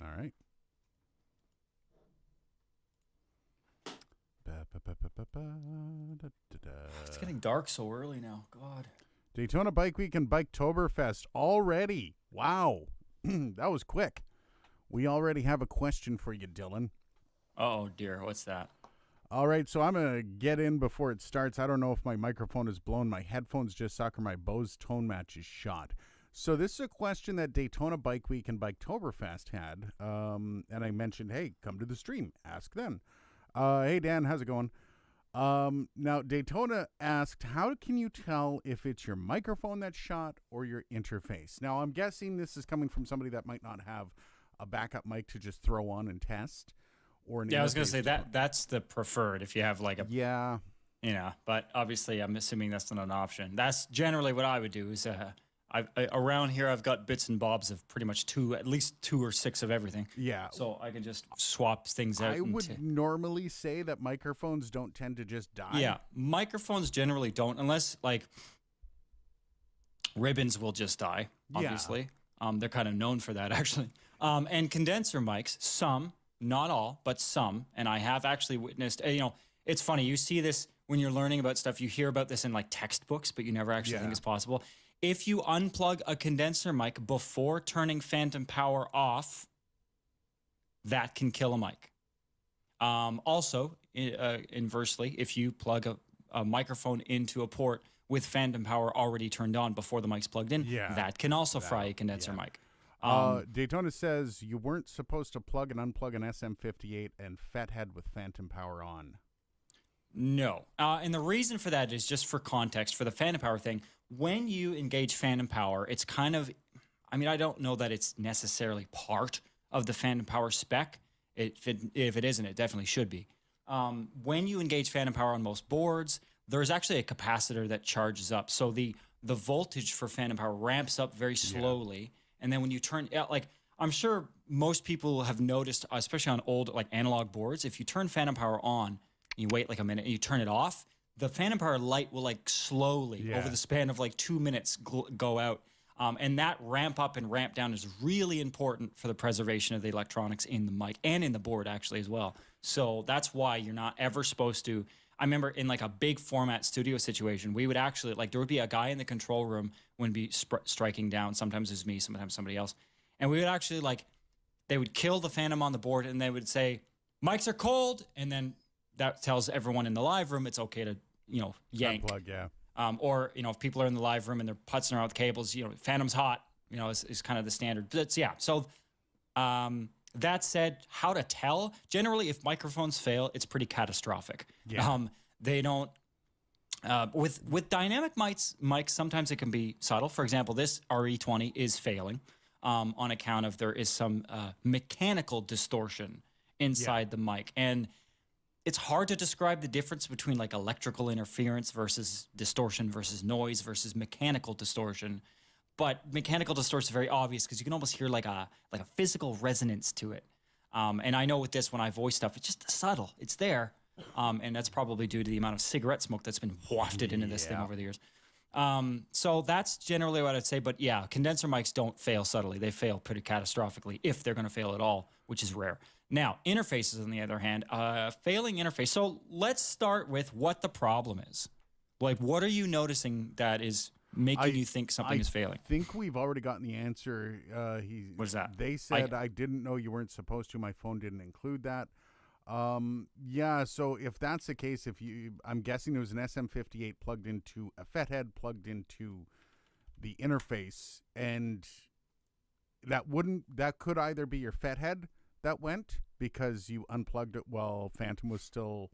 All right. It's getting dark so early now. God. Daytona Bike Week and Biketoberfest already. Wow. That was quick. We already have a question for you, Dylan. Oh dear, what's that? All right, so I'm going to get in before it starts. I don't know if my microphone is blown. My headphones just suck or my Bose tone match is shot. So this is a question that Daytona Bike Week and Biketoberfest had. And I mentioned, hey, come to the stream. Ask then. Hey, Dan, how's it going? Now, Daytona asked, how can you tell if it's your microphone that's shot or your interface? Now, I'm guessing this is coming from somebody that might not have a backup mic to just throw on and test. Or I was going to say that's the preferred if you have like a... Yeah. But obviously I'm assuming that's not an option. That's generally what I would do is around here I've got bits and bobs of pretty much at least 2 or 6 of everything. Yeah. So I can just swap things out. I would normally say that microphones don't tend to just die. Yeah, microphones generally don't, unless like ribbons will just die, obviously. Yeah. They're kind of known for that, actually. And condenser mics, some, not all, but some, and I have actually witnessed, it's funny, you see this when you're learning about stuff, you hear about this in like textbooks, but you never actually think it's possible. If you unplug a condenser mic before turning phantom power off, that can kill a mic. Also, inversely, if you plug a microphone into a port with phantom power already turned on before the mic's plugged in, that can also fry a condenser mic. Daytona says you weren't supposed to plug and unplug an SM58 and Fathead with phantom power on. No. And the reason for that is just for context, for the phantom power thing. When you engage phantom power, it's kind of, I don't know that it's necessarily part of the phantom power spec. If it isn't, it definitely should be. When you engage phantom power on most boards, there's actually a capacitor that charges up. So the voltage for phantom power ramps up very slowly. And then when you turn, like, I'm sure most people have noticed, especially on old like analog boards, if you turn phantom power on, you wait like a minute and you turn it off, the phantom power light will like slowly over the span of like 2 minutes go out. And that ramp up and ramp down is really important for the preservation of the electronics in the mic and in the board actually as well. So that's why you're not ever supposed to. I remember in like a big format studio situation, we would actually, like, there would be a guy in the control room when be striking down. Sometimes it was me, sometimes somebody else. And we would actually, like, they would kill the phantom on the board and they would say, mics are cold. And then that tells everyone in the live room it's okay to, yank. Unplug, or, if people are in the live room and they're putzing around with cables, phantom's hot, is kind of the standard. But so that said, how to tell? Generally, if microphones fail, it's pretty catastrophic. Yeah. They don't. With dynamic mics, sometimes it can be subtle. For example, this RE20 is failing on account of there is some mechanical distortion inside the mic. And it's hard to describe the difference between like electrical interference versus distortion versus noise versus mechanical distortion. But mechanical distortion is very obvious because you can almost hear like a physical resonance to it. And I know with this, when I voice stuff, it's just subtle. It's there. And that's probably due to the amount of cigarette smoke that's been wafted into this thing over the years. So that's generally what I'd say. But yeah, condenser mics don't fail subtly. They fail pretty catastrophically if they're going to fail at all, which is rare. Now, interfaces, on the other hand, failing interface. So let's start with what the problem is. Like, what are you noticing that is making you think something is failing? I think we've already gotten the answer. What is that? They said, I didn't know you weren't supposed to. My phone didn't include that. So if that's the case, I'm guessing there was an SM58 plugged into a Fathead plugged into the interface, and that could either be your Fathead that went because you unplugged it while Phantom was still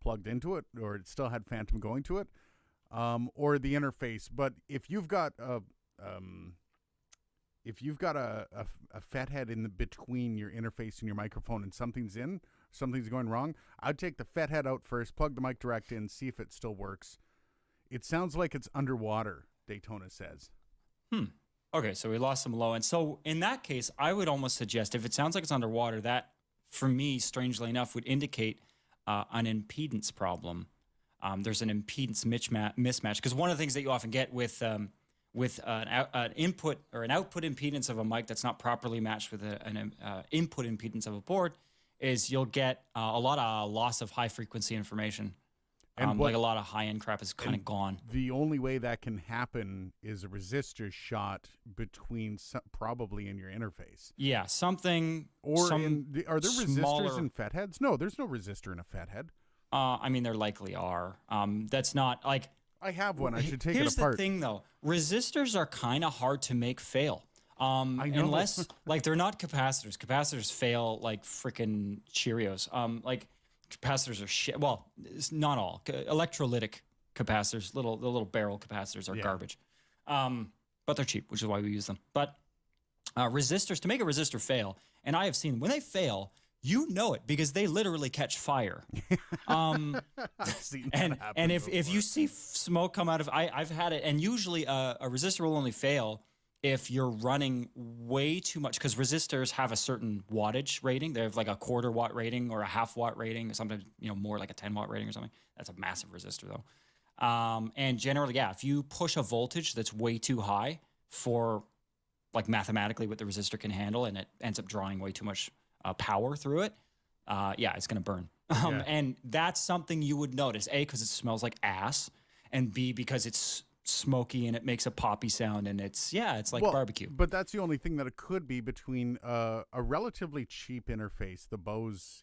plugged into it, or it still had Phantom going to it, or the interface. But if you've got a Fathead in between your interface and your microphone, and something's going wrong, I'd take the Fathead out first, plug the mic direct in, see if it still works. It sounds like it's underwater, Daytona says. Okay, so we lost some low end. So in that case, I would almost suggest if it sounds like it's underwater, that for me, strangely enough, would indicate an impedance problem. There's an impedance mismatch because one of the things that you often get with with an input or an output impedance of a mic that's not properly matched with an input impedance of a board is you'll get a lot of loss of high frequency information. And like a lot of high end crap is kind of gone. The only way that can happen is a resistor shot between probably in your interface. Yeah, something. Or are there resistors in FET heads? No, there's no resistor in a FET head. I mean, there likely are. That's not like. I have one. I should take it apart. Here's the thing, though. Resistors are kind of hard to make fail. I know. Unless, like, they're not capacitors. Capacitors fail like freaking Cheerios. Like, capacitors are shit. Well, it's not all. Electrolytic capacitors, the little barrel capacitors are garbage. But they're cheap, which is why we use them. But resistors, to make a resistor fail, and I have seen when they fail, you know it because they literally catch fire. And if you see smoke come out of, I've had it, and usually a resistor will only fail if you're running way too much, because resistors have a certain wattage rating. They have like a 1/4 watt rating or a 1/2 watt rating, or sometimes more like a 10 watt rating or something. That's a massive resistor though. And generally, if you push a voltage that's way too high for like mathematically what the resistor can handle, and it ends up drawing way too much power through it, it's going to burn. And that's something you would notice, A, because it smells like ass, and B, because it's smoky and it makes a poppy sound, and it's like barbecue. But that's the only thing that it could be between a relatively cheap interface. The Bose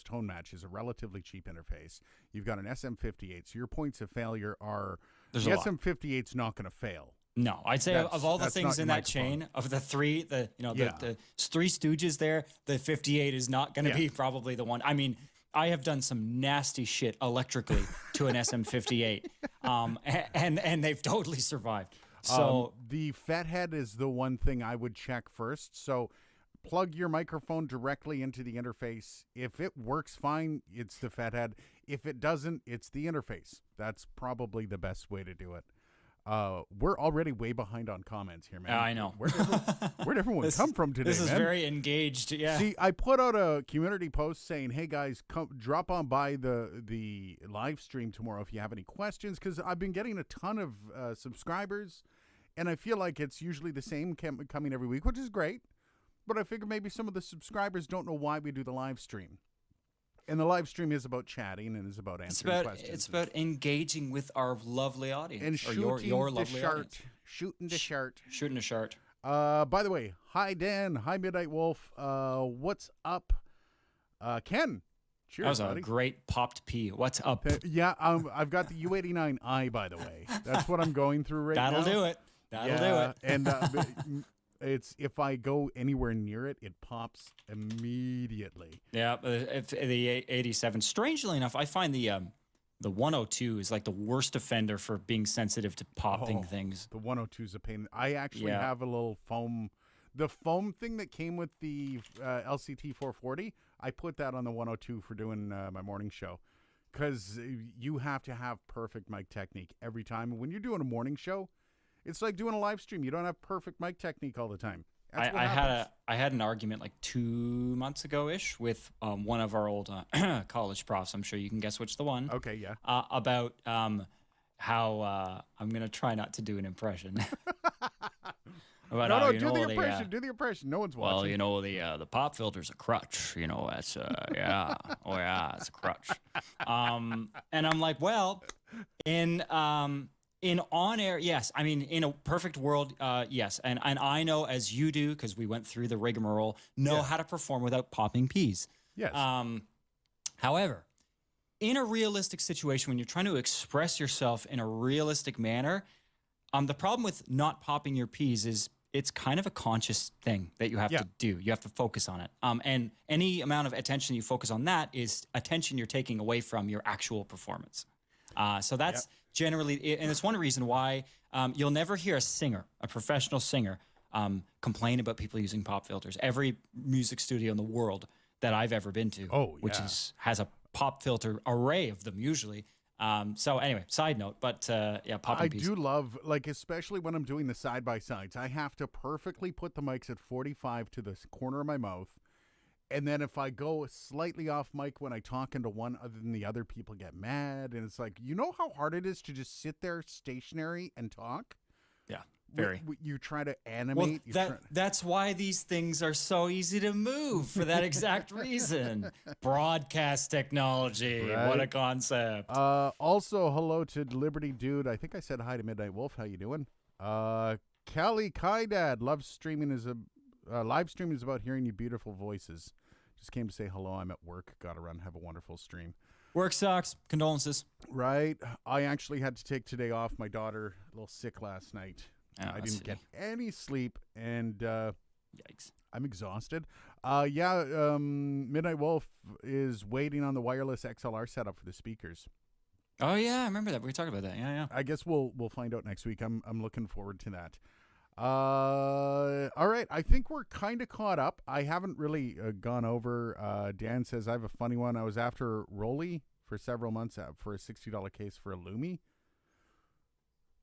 tone match is a relatively cheap interface. You've got an SM58, so your points of failure are the SM58's not going to fail. No, I'd say of all the things in that chain, of the three, the three stooges there, the 58 is not going to be probably the one. I mean, I have done some nasty shit electrically to an SM58, and they've totally survived. So the FET head is the one thing I would check first. So plug your microphone directly into the interface. If it works fine, it's the FET head. If it doesn't, it's the interface. That's probably the best way to do it. We're already way behind on comments here, man. I know. Where'd everyone come from today, This is man? very engaged, yeah. See, I put out a community post saying, hey, guys, come drop on by the live stream tomorrow if you have any questions, because I've been getting a ton of subscribers, and I feel like it's usually the same coming every week, which is great, but I figure maybe some of the subscribers don't know why we do the live stream. And the live stream is about chatting and is about answering questions. It's about engaging with our lovely audience. And shooting your lovely audience. Shooting the shirt. Shooting the shirt. By the way, hi, Dan. Hi, Midnight Wolf. What's up? Ken. Cheers, that was buddy. A great popped pee. What's up? I've got the U89i, by the way. That's what I'm going through right now. That'll do it. That'll do it. And it's if I go anywhere near it, it pops immediately. Yeah, the 87. Strangely enough, I find the 102 is like the worst offender for being sensitive to popping things. The 102 is a pain. I actually have a little foam. The foam thing that came with the LCT 440, I put that on the 102 for doing my morning show, because you have to have perfect mic technique every time. When you're doing a morning show, it's like doing a live stream. You don't have perfect mic technique all the time. I had an argument like 2 months ago-ish with one of our old college profs. I'm sure you can guess which the one. Okay, yeah. About how I'm going to try not to do an impression. Do the impression. No one's watching. Well, the pop filter's a crutch. That's it's a crutch. And I'm like, well, in on-air, yes. I mean, in a perfect world, yes. And I know, as you do, because we went through the rigmarole, how to perform without popping peas. Yes. However, in a realistic situation, when you're trying to express yourself in a realistic manner, the problem with not popping your peas is it's kind of a conscious thing that you have to do. You have to focus on it. And any amount of attention you focus on that is attention you're taking away from your actual performance. So that's generally, and it's one reason why you'll never hear a professional singer, complain about people using pop filters. Every music studio in the world that I've ever been to, which has a pop filter array of them usually. So anyway, side note, but popping peas. I do love, especially when I'm doing the side-by-sides, I have to perfectly put the mics at 45 to the corner of my mouth. And then if I go slightly off mic when I talk into one other than the other, people get mad. And it's like, you know how hard it is to just sit there stationary and talk? Yeah, very. You try to Well, animate. that's why these things are so easy to move for that exact reason. Broadcast technology. Right. What a concept. Also, hello to Liberty Dude. I think I said hi to Midnight Wolf. How you doing? Kelly Kaidad. Live streaming is about hearing your beautiful voices. Just came to say hello. I'm at work. Gotta run. Have a wonderful stream. Work sucks. Condolences. Right. I actually had to take today off. My daughter a little sick last night. I didn't get any sleep, and yikes. I'm exhausted. Midnight Wolf is waiting on the wireless XLR setup for the speakers. Oh yeah, I remember that. We talked about that. Yeah. I guess we'll find out next week. I'm looking forward to that. All right. I think we're kind of caught up. I haven't really gone over. Dan says I have a funny one. I was after Rolly for several months for a $60 case for a Lumi.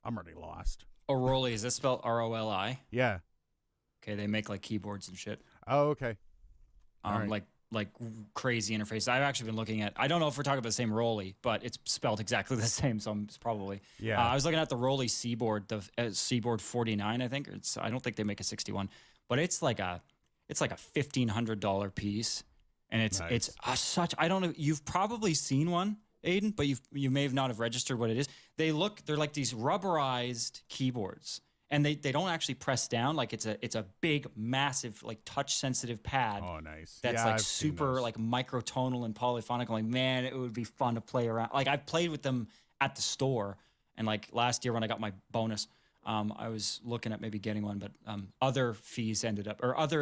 I'm already lost. Oh, Rolly, is that spelled ROLI? Yeah. Okay, they make like keyboards and shit. Oh, okay. All right. Like crazy interfaces. I've actually been looking at. I don't know if we're talking about the same Rolly, but it's spelled exactly the same. So it's probably. Yeah. I was looking at the Rolly Seaboard, the Seaboard 49. I think I don't think they make a 61, but it's like a $1,500 piece, and it's such. I don't know. You've probably seen one, Aiden, but you may have not have registered what it is. They're like these rubberized keyboards. And they don't actually press down. Like it's a big, massive, like touch sensitive pad. Oh, nice. That's I've super like microtonal and polyphonic. I'm like, man, it would be fun to play around. Like I've played with them at the store, and like last year when I got my bonus, I was looking at maybe getting one, but other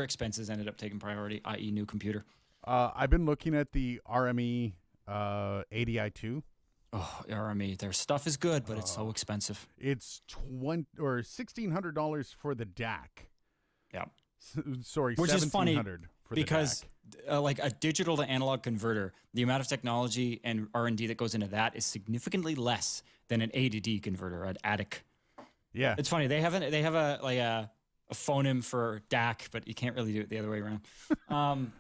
expenses ended up taking priority, i.e., new computer. I've been looking at the RME 80i2. Oh, RME. Their stuff is good, but it's so expensive. It's $1,600 for the DAC. Yeah. Sorry, which is funny for because the DAC. Like a digital to analog converter, the amount of technology and R&D that goes into that is significantly less than an A to D converter, an ADIC. Yeah. It's funny. They have a phoneme for DAC, but you can't really do it the other way around.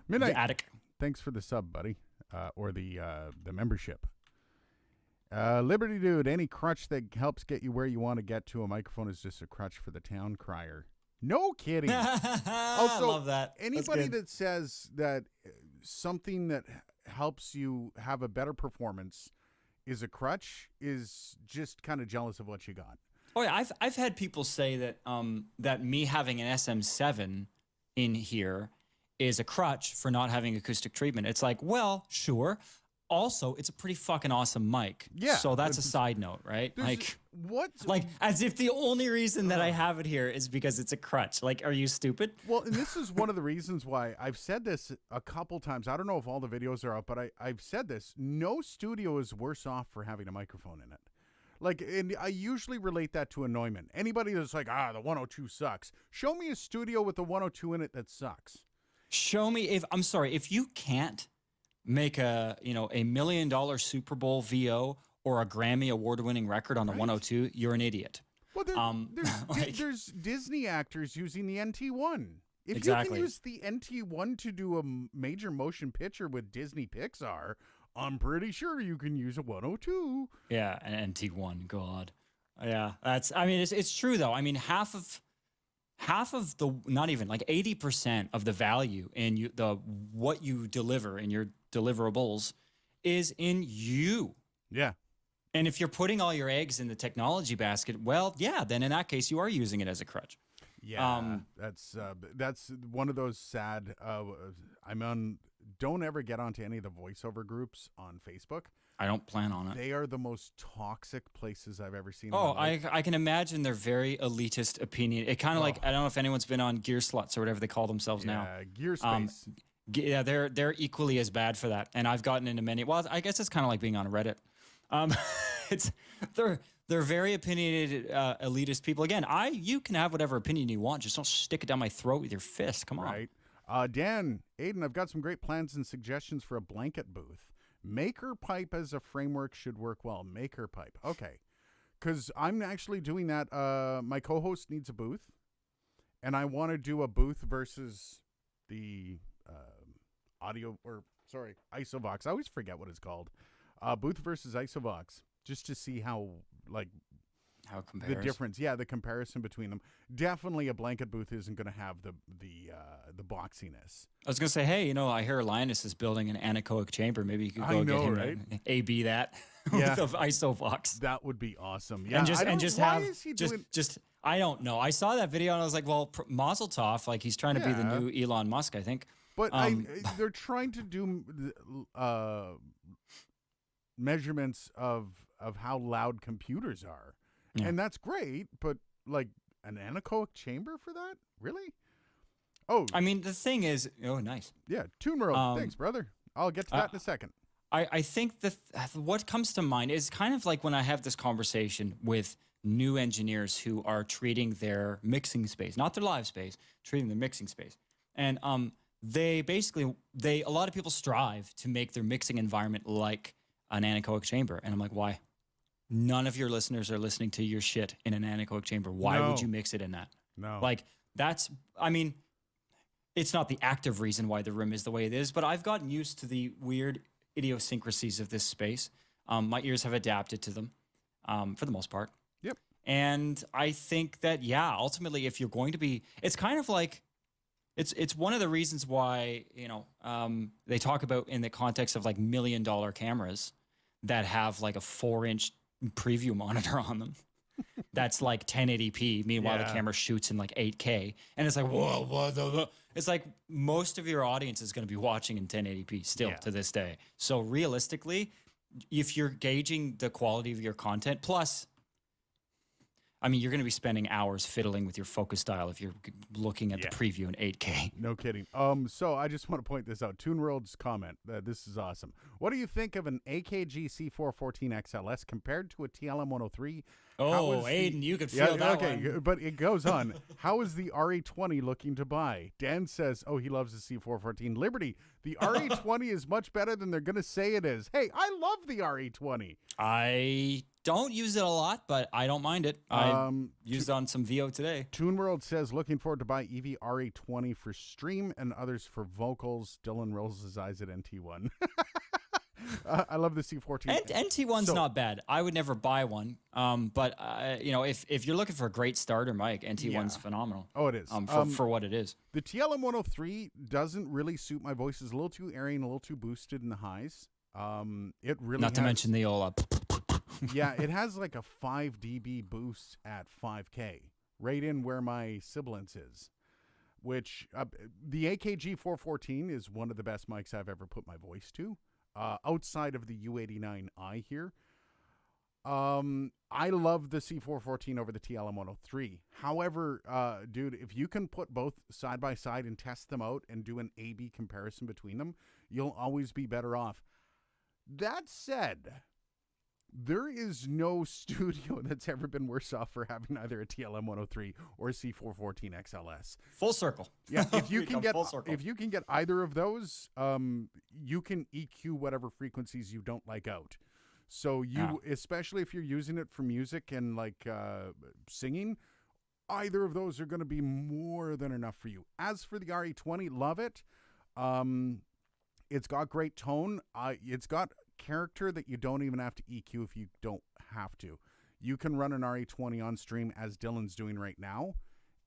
Midnight. The ADIC. Thanks for the sub, buddy, or the membership. Liberty Dude, any crutch that helps get you where you want to get to a microphone is just a crutch for the town crier. No kidding. I love that. Anybody that says that something that helps you have a better performance is a crutch is just kind of jealous of what you got. Oh yeah, I've had people say that that me having an SM7 in here is a crutch for not having acoustic treatment. It's like, well, sure. Also, it's a pretty fucking awesome mic. Yeah. So that's a side note, right? Like what? Like as if the only reason that I have it here is because it's a crutch. Like, are you stupid? Well, and this is one of the reasons why I've said this a couple times. I don't know if all the videos are out, but I've said this. No studio is worse off for having a microphone in it. Like, and I usually relate that to a Neumann. Anybody that's like, the 102 sucks. Show me a studio with a 102 in it that sucks. Show me if you can't make a $1 million Super Bowl VO or a Grammy award-winning record on a 102, you're an idiot. Well, there's Disney actors using the NT1. If exactly. you can use the NT1 to do a major motion picture with Disney Pixar, I'm pretty sure you can use a 102. Yeah, an NT1. God. Yeah, it's true though. I mean, half of the, not even like 80% of the value in what you deliver in your deliverables is in you. Yeah. And if you're putting all your eggs in the technology basket, well, yeah, then in that case you are using it as a crutch. Yeah. That's one of those sad don't ever get onto any of the voiceover groups on Facebook. I don't plan on it. They are the most toxic places I've ever seen. Oh, I can imagine they're very elitist opinion. It kind of like, I don't know if anyone's been on Gear Sluts or whatever they call themselves now. Gear Space. Yeah, they're equally as bad for that. And I've gotten into many. Well, I guess it's kind of like being on Reddit. They're very opinionated elitist people. Again, you can have whatever opinion you want. Just don't stick it down my throat with your fist. Come on. Right. Dan, Aiden, I've got some great plans and suggestions for a blanket booth. Maker pipe as a framework should work well. Maker pipe. Okay. Because I'm actually doing that. My co-host needs a booth. And I want to do a booth versus the Isovox. I always forget what it's called. Booth versus Isovox, just to see how How it the compares. difference. Yeah, the comparison between them. Definitely, a blanket booth isn't going to have the boxiness. I was gonna say, hey, I hear Linus is building an anechoic chamber. Maybe you could I go know, get him right? AB that Yeah. with the ISOVox. That would be awesome. Yeah, and just why have is he just doing? just I don't know. I saw that video and I was like, well, Mazel Tov, like he's trying to be the Yeah. new Elon Musk, I think. But they're trying to do measurements of how loud computers are, Yeah. and that's great. But like an anechoic chamber for that, really? Oh, I mean, the thing is, oh, nice. yeah, Toon World. Thanks, brother. I'll get to that in a second. I think what comes to mind is kind of like when I have this conversation with new engineers who are treating their mixing space, not their live space, treating their mixing space. And a lot of people strive to make their mixing environment like an anechoic chamber. And I'm like, why? None of your listeners are listening to your shit in an anechoic chamber. Why would you mix it in that? No. Like, it's not the active reason why the room is the way it is, but I've gotten used to the weird idiosyncrasies of this space. My ears have adapted to them for the most part. Yep. And I think that, ultimately, if you're going to be, it's kind of like, it's one of the reasons why, they talk about in the context of like $1 million cameras that have like a 4-inch preview monitor on them. That's like 1080p. Meanwhile, the camera shoots in like 8K. And it's like, whoa, what? It's like most of your audience is going to be watching in 1080p still to this day. So realistically, if you're gauging the quality of your content, plus, you're going to be spending hours fiddling with your focus dial if you're looking at the preview in 8K. No kidding. So I just want to point this out. Toon World's comment. This is awesome. What do you think of an AKG C414 XLS compared to a TLM 103? Oh, Aiden, you could feel that one. But it goes on. How is the RE20 looking to buy? Dan says, he loves the C414. Liberty, the RE20 is much better than they're going to say it is. Hey, I love the RE20. I don't use it a lot, but I don't mind it. I used it on some VO today. Toon World says, looking forward to buy EV RE20 for stream and others for vocals. Dylan rolls his eyes at NT1. I love the C14. NT1's not bad. I would never buy one. But if you're looking for a great starter mic, NT1's phenomenal. Oh, it is. For what it is. The TLM 103 doesn't really suit my voice. It's a little too airy and a little too boosted in the highs. It really not to mention the old yeah, it has like a 5 dB boost at 5K, right in where my sibilance is. Which the AKG 414 is one of the best mics I've ever put my voice to. Outside of the U89i here. I love the C414 over the TLM 103. However, dude, if you can put both side by side and test them out and do an A-B comparison between them, you'll always be better off. That said, there is no studio that's ever been worse off for having either a TLM 103 or a C414 XLS. Full circle. Yeah, if you can get either of those, you can EQ whatever frequencies you don't like out. So especially if you're using it for music and like singing, either of those are going to be more than enough for you. As for the RE20, love it. It's got great tone. It's got character that you don't even have to EQ if you don't have to. You can run an RE20 on stream as Dylan's doing right now,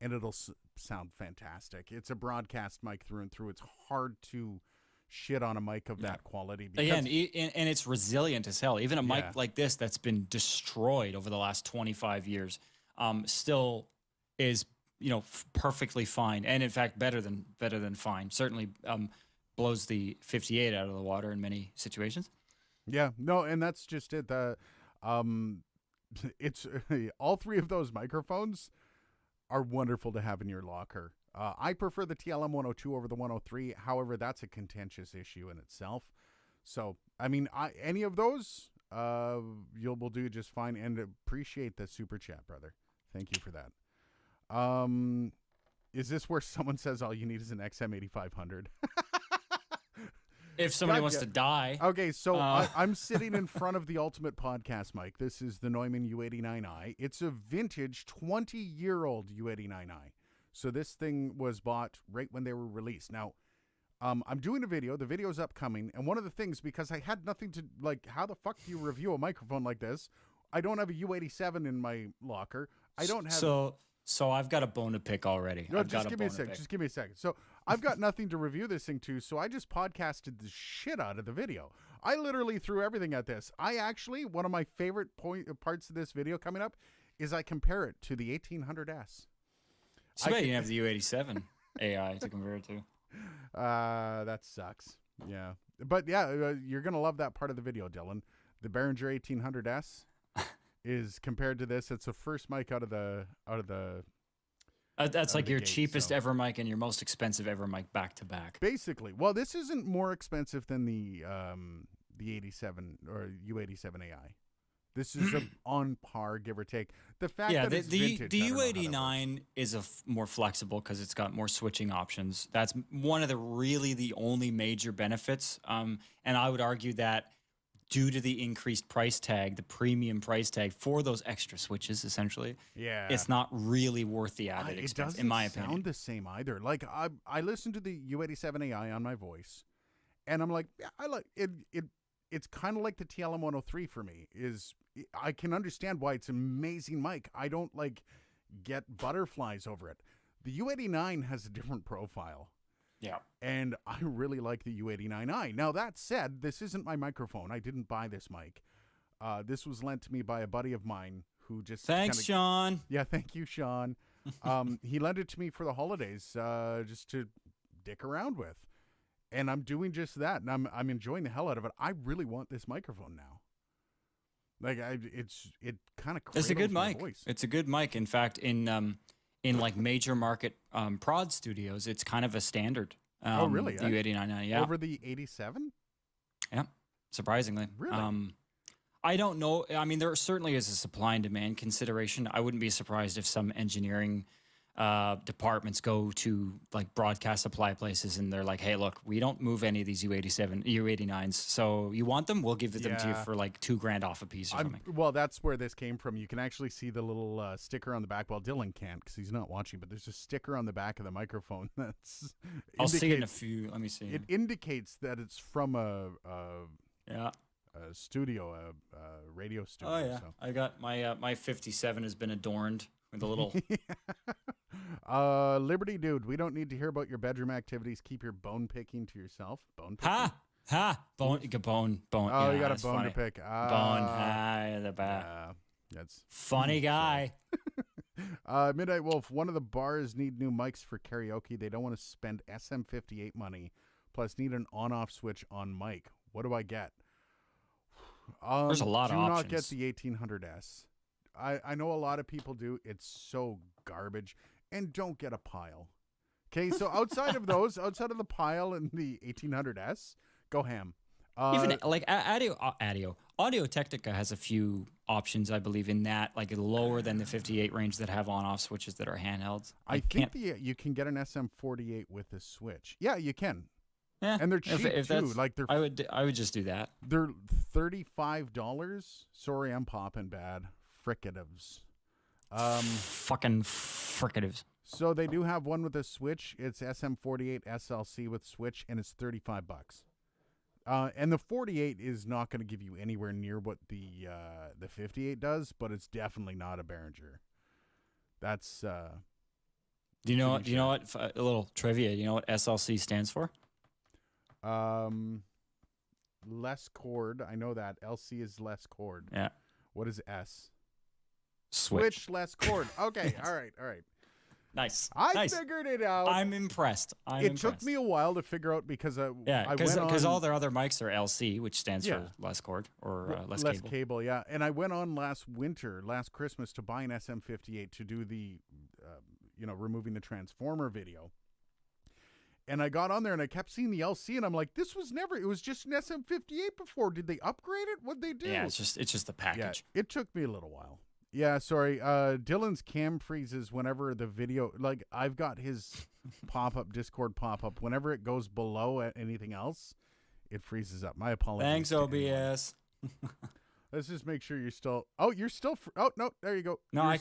and it'll sound fantastic. It's a broadcast mic through and through. It's hard to shit on a mic of that quality. Again, and it's resilient as hell. Even a mic like this that's been destroyed over the last 25 years still is perfectly fine, and in fact better than fine. Certainly blows the 58 out of the water in many situations. Yeah, no, and that's just it. It's all three of those microphones are wonderful to have in your locker. I prefer the TLM 102 over the 103. However, that's a contentious issue in itself. So, any of those, will do just fine. And appreciate the super chat, brother. Thank you for that. Is this where someone says all you need is an XM8500? If somebody wants to die. Okay, so I'm sitting in front of the ultimate podcast mic. This is the Neumann U89i. It's a vintage 20-year-old U89i. So this thing was bought right when they were released. Now, I'm doing a video. The video's upcoming, and one of the things, because I had nothing to like, how the fuck do you review a microphone like this? I don't have a U87 in my locker. I don't have. So I've got a bone to pick already. No, just give me a second. Just give me a second. So I've got nothing to review this thing to, so I just podcasted the shit out of the video. I literally threw everything at this. I actually, one of my favorite parts of this video coming up is I compare it to the 1800S. So you have the U87 AI to compare it to. That sucks. Yeah. But yeah, you're going to love that part of the video, Dylan. The Behringer 1800S is compared to this. It's the first mic out of the that's like your cheapest ever mic and your most expensive ever mic back to back. Basically. Well, this isn't more expensive than the 87 or U87 AI. This is on par, give or take. The fact that it's vintage, the U89 is more flexible because it's got more switching options. That's one of the only major benefits. And I would argue that due to the increased price tag, the premium price tag for those extra switches, essentially, it's not really worth the added expense, in my opinion. It doesn't sound the same either. Like I listened to the U87 AI on my voice, and I'm like, yeah, I like it. It's kind of like the TLM 103 for me. I can understand why it's an amazing mic. I don't like get butterflies over it. The U89 has a different profile. Yeah. And I really like the U89i. Now, that said, this isn't my microphone. I didn't buy this mic. This was lent to me by a buddy of mine who just... Thanks, Sean. Yeah, thank you, Sean. He lent it to me for the holidays just to dick around with. And I'm doing just that, and I'm enjoying the hell out of it. I really want this microphone now. Like it kind of. It's a good mic. Voice. It's a good mic. In fact, in like major market prod studios, it's kind of a standard. Oh, really? The U89i, yeah. Over the 87? Yeah, surprisingly. Really? I don't know. I mean, there certainly is a supply and demand consideration. I wouldn't be surprised if some engineering departments go to like broadcast supply places and they're like, hey, look, we don't move any of these U89s. So you want them? We'll give them to you for like $2,000 off a piece or something. Well, that's where this came from. You can actually see the little sticker on the back. Well, Dylan can't because he's not watching, but there's a sticker on the back of the microphone that's. I'll see it in a few. Let me see. It indicates that it's from a studio, a radio studio. Oh yeah, so. I got my 57 has been adorned with a little. Liberty dude, we don't need to hear about your bedroom activities. Keep your bone picking to yourself. Bone picking. Bone. Oh, yeah, you got a bone funny. to pick. Bone. The back. That's funny guy. Midnight Wolf. One of the bars need new mics for karaoke. They don't want to spend SM58 money. Plus, need an on-off switch on mic. What do I get? There's a lot of options. Do not get the 1800S. I know a lot of people do. It's so garbage. And don't get a pile. Okay, so outside of those, outside of the pile and the 1800S, go ham. Even like Audio Technica has a few options, I believe, in that, like lower than the 58 range that have on-off switches that are handhelds. I think you can get an SM48 with a switch. Yeah, you can. Yeah, and they're cheap too. Like I would just do that. They're $35. Sorry, I'm popping bad. Fricatives. Fucking fricatives. So they do have one with a switch. It's SM48 SLC with switch, and it's $35. And the 48 is not going to give you anywhere near what the 58 does, but it's definitely not a Behringer. That's. Do you know what? A little trivia. Do you know what SLC stands for? Less cord. I know that LC is less cord. Yeah. What is S? Switch less cord. Okay. All right. Nice. I figured it out. I'm impressed. It took me a while to figure out because because all their other mics are LC, which stands for less cord or less cable. Yeah. And I went on last Christmas to buy an SM58 to do the, removing the transformer video. And I got on there and I kept seeing the LC and I'm like, it was just an SM58 before. Did they upgrade it? What'd they do? Yeah, it's just the package. Yeah, it took me a little while. Yeah, sorry. Dylan's cam freezes whenever the video, like I've got his Discord pop-up. Whenever it goes below anything else, it freezes up. My apologies. Thanks, OBS. Let's just make sure you're still, oh, no, there you go. No, you're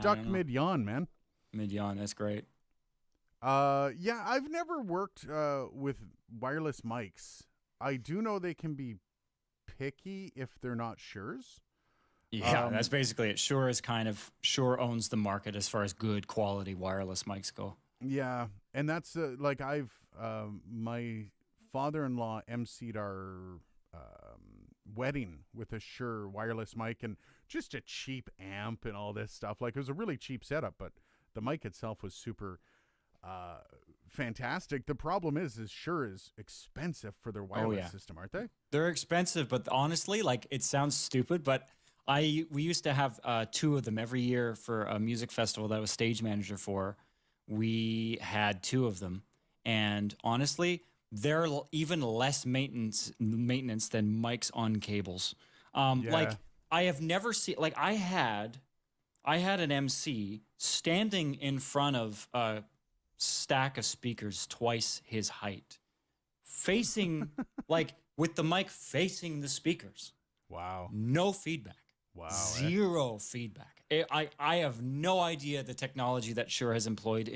stuck mid-yawn, man. Mid-yawn, that's great. Yeah, I've never worked with wireless mics. I do know they can be picky if they're not Sures. Yeah, that's basically it. Shure owns the market as far as good quality wireless mics go. Yeah, and that's like I've my father-in-law emceed our wedding with a Shure wireless mic and just a cheap amp and all this stuff. Like it was a really cheap setup, but the mic itself was super fantastic. The problem is Shure is expensive for their wireless system, aren't they? They're expensive, but honestly, like it sounds stupid, but we used to have 2 of them every year for a music festival that I was stage manager for. We had 2 of them, and honestly, they're even less maintenance than mics on cables. Like I have never seen, like I had an MC standing in front of a stack of speakers twice his height, facing like with the mic facing the speakers. Wow. No feedback. Wow. Zero feedback. I have no idea the technology that Shure has employed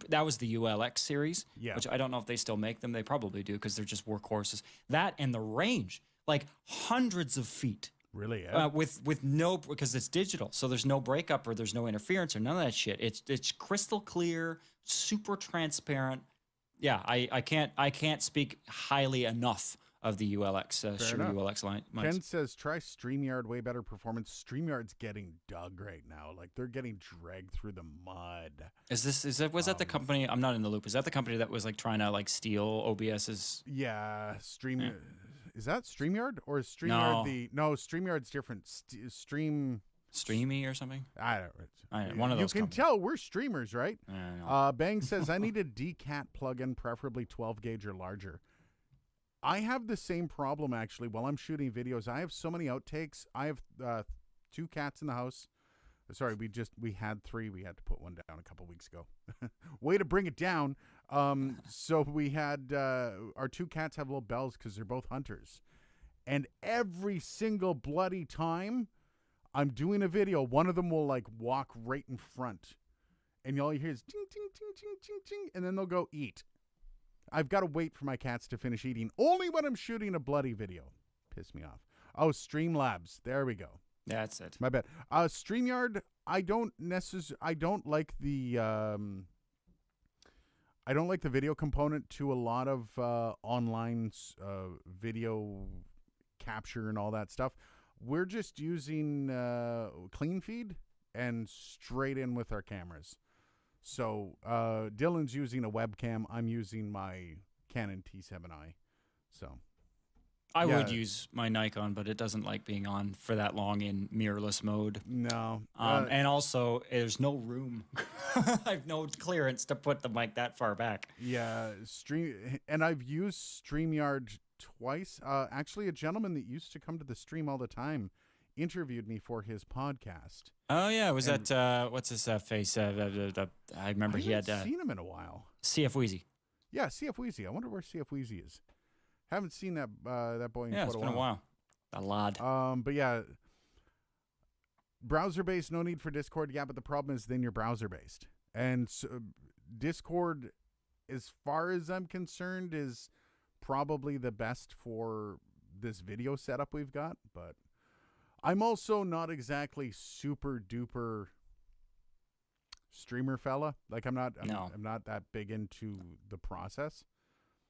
that was the ULX series, which I don't know if they still make them. They probably do because they're just workhorses. That and the range, like hundreds of feet. Really? With no, because it's digital, so there's no breakup or there's no interference or none of that shit. It's crystal clear, super transparent. Yeah, I can't speak highly enough of the ULX Shure ULX line. Ken says try StreamYard, way better performance. StreamYard's getting dug right now. Like they're getting dragged through the mud. Was that the company? I'm not in the loop. Is that the company that was like trying to like steal OBS's? Yeah, Is that StreamYard or is StreamYard StreamYard's different. Streamy or something? I don't know. One of those. You can tell we're streamers, right? I Bang says I need a DCAT plugin, preferably 12 gauge or larger. I have the same problem actually while I'm shooting videos. I have so many outtakes. I have 2 cats in the house. Sorry, we had 3. We had to put one down a couple weeks ago. Way to bring it down. So we had our 2 cats have little bells because they're both hunters. And every single bloody time I'm doing a video, one of them will like walk right in front. And all you hear is ting, ting, ting, ting, ting, ting. And then they'll go eat. I've got to wait for my cats to finish eating. Only when I'm shooting a bloody video. Piss me off. Oh, Streamlabs. There we go. That's it. My bad. StreamYard, I don't like the video component to a lot of online video capture and all that stuff. We're just using clean feed and straight in with our cameras. So Dylan's using a webcam. I'm using my Canon T7i. So I would use my Nikon, but it doesn't like being on for that long in mirrorless mode. No. And also, there's no room. I have no clearance to put the mic that far back. Yeah, and I've used StreamYard twice. Actually, a gentleman that used to come to the stream all the time interviewed me for his podcast. Oh yeah, was that what's his face? I remember he had seen him in a while. CF Wheezy. Yeah, CF Wheezy. I wonder where CF Wheezy is. Haven't seen that boy in quite a while. Yeah, it's been a while. A lot. But yeah, browser based, no need for Discord. Yeah, but the problem is then you're browser based, and so, Discord, as far as I'm concerned, is probably the best for this video setup we've got, but I'm also not exactly super duper streamer fella. Like I'm not that big into the process.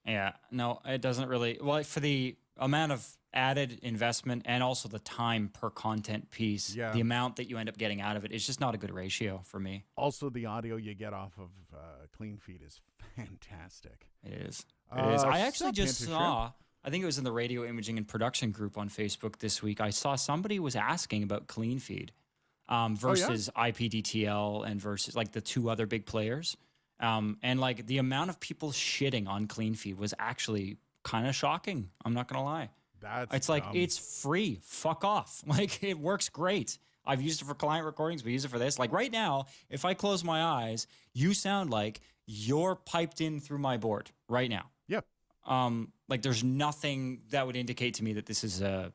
Yeah, no, it doesn't really. Well, for the amount of added investment and also the time per content piece, the amount that you end up getting out of it is just not a good ratio for me. Also, the audio you get off of Clean Feed is fantastic. It is. It is. I actually just saw, I think it was in the radio imaging and production group on Facebook this week, I saw somebody was asking about Clean Feed versus IPDTL and versus like the 2 other big players. And like the amount of people shitting on Clean Feed was actually kind of shocking. I'm not going to lie. It's dumb. Like, it's free. Fuck off. Like, it works great. I've used it for client recordings. We use it for this. Like right now, if I close my eyes, you sound like you're piped in through my board right now. Yep. Like there's nothing that would indicate to me that this is a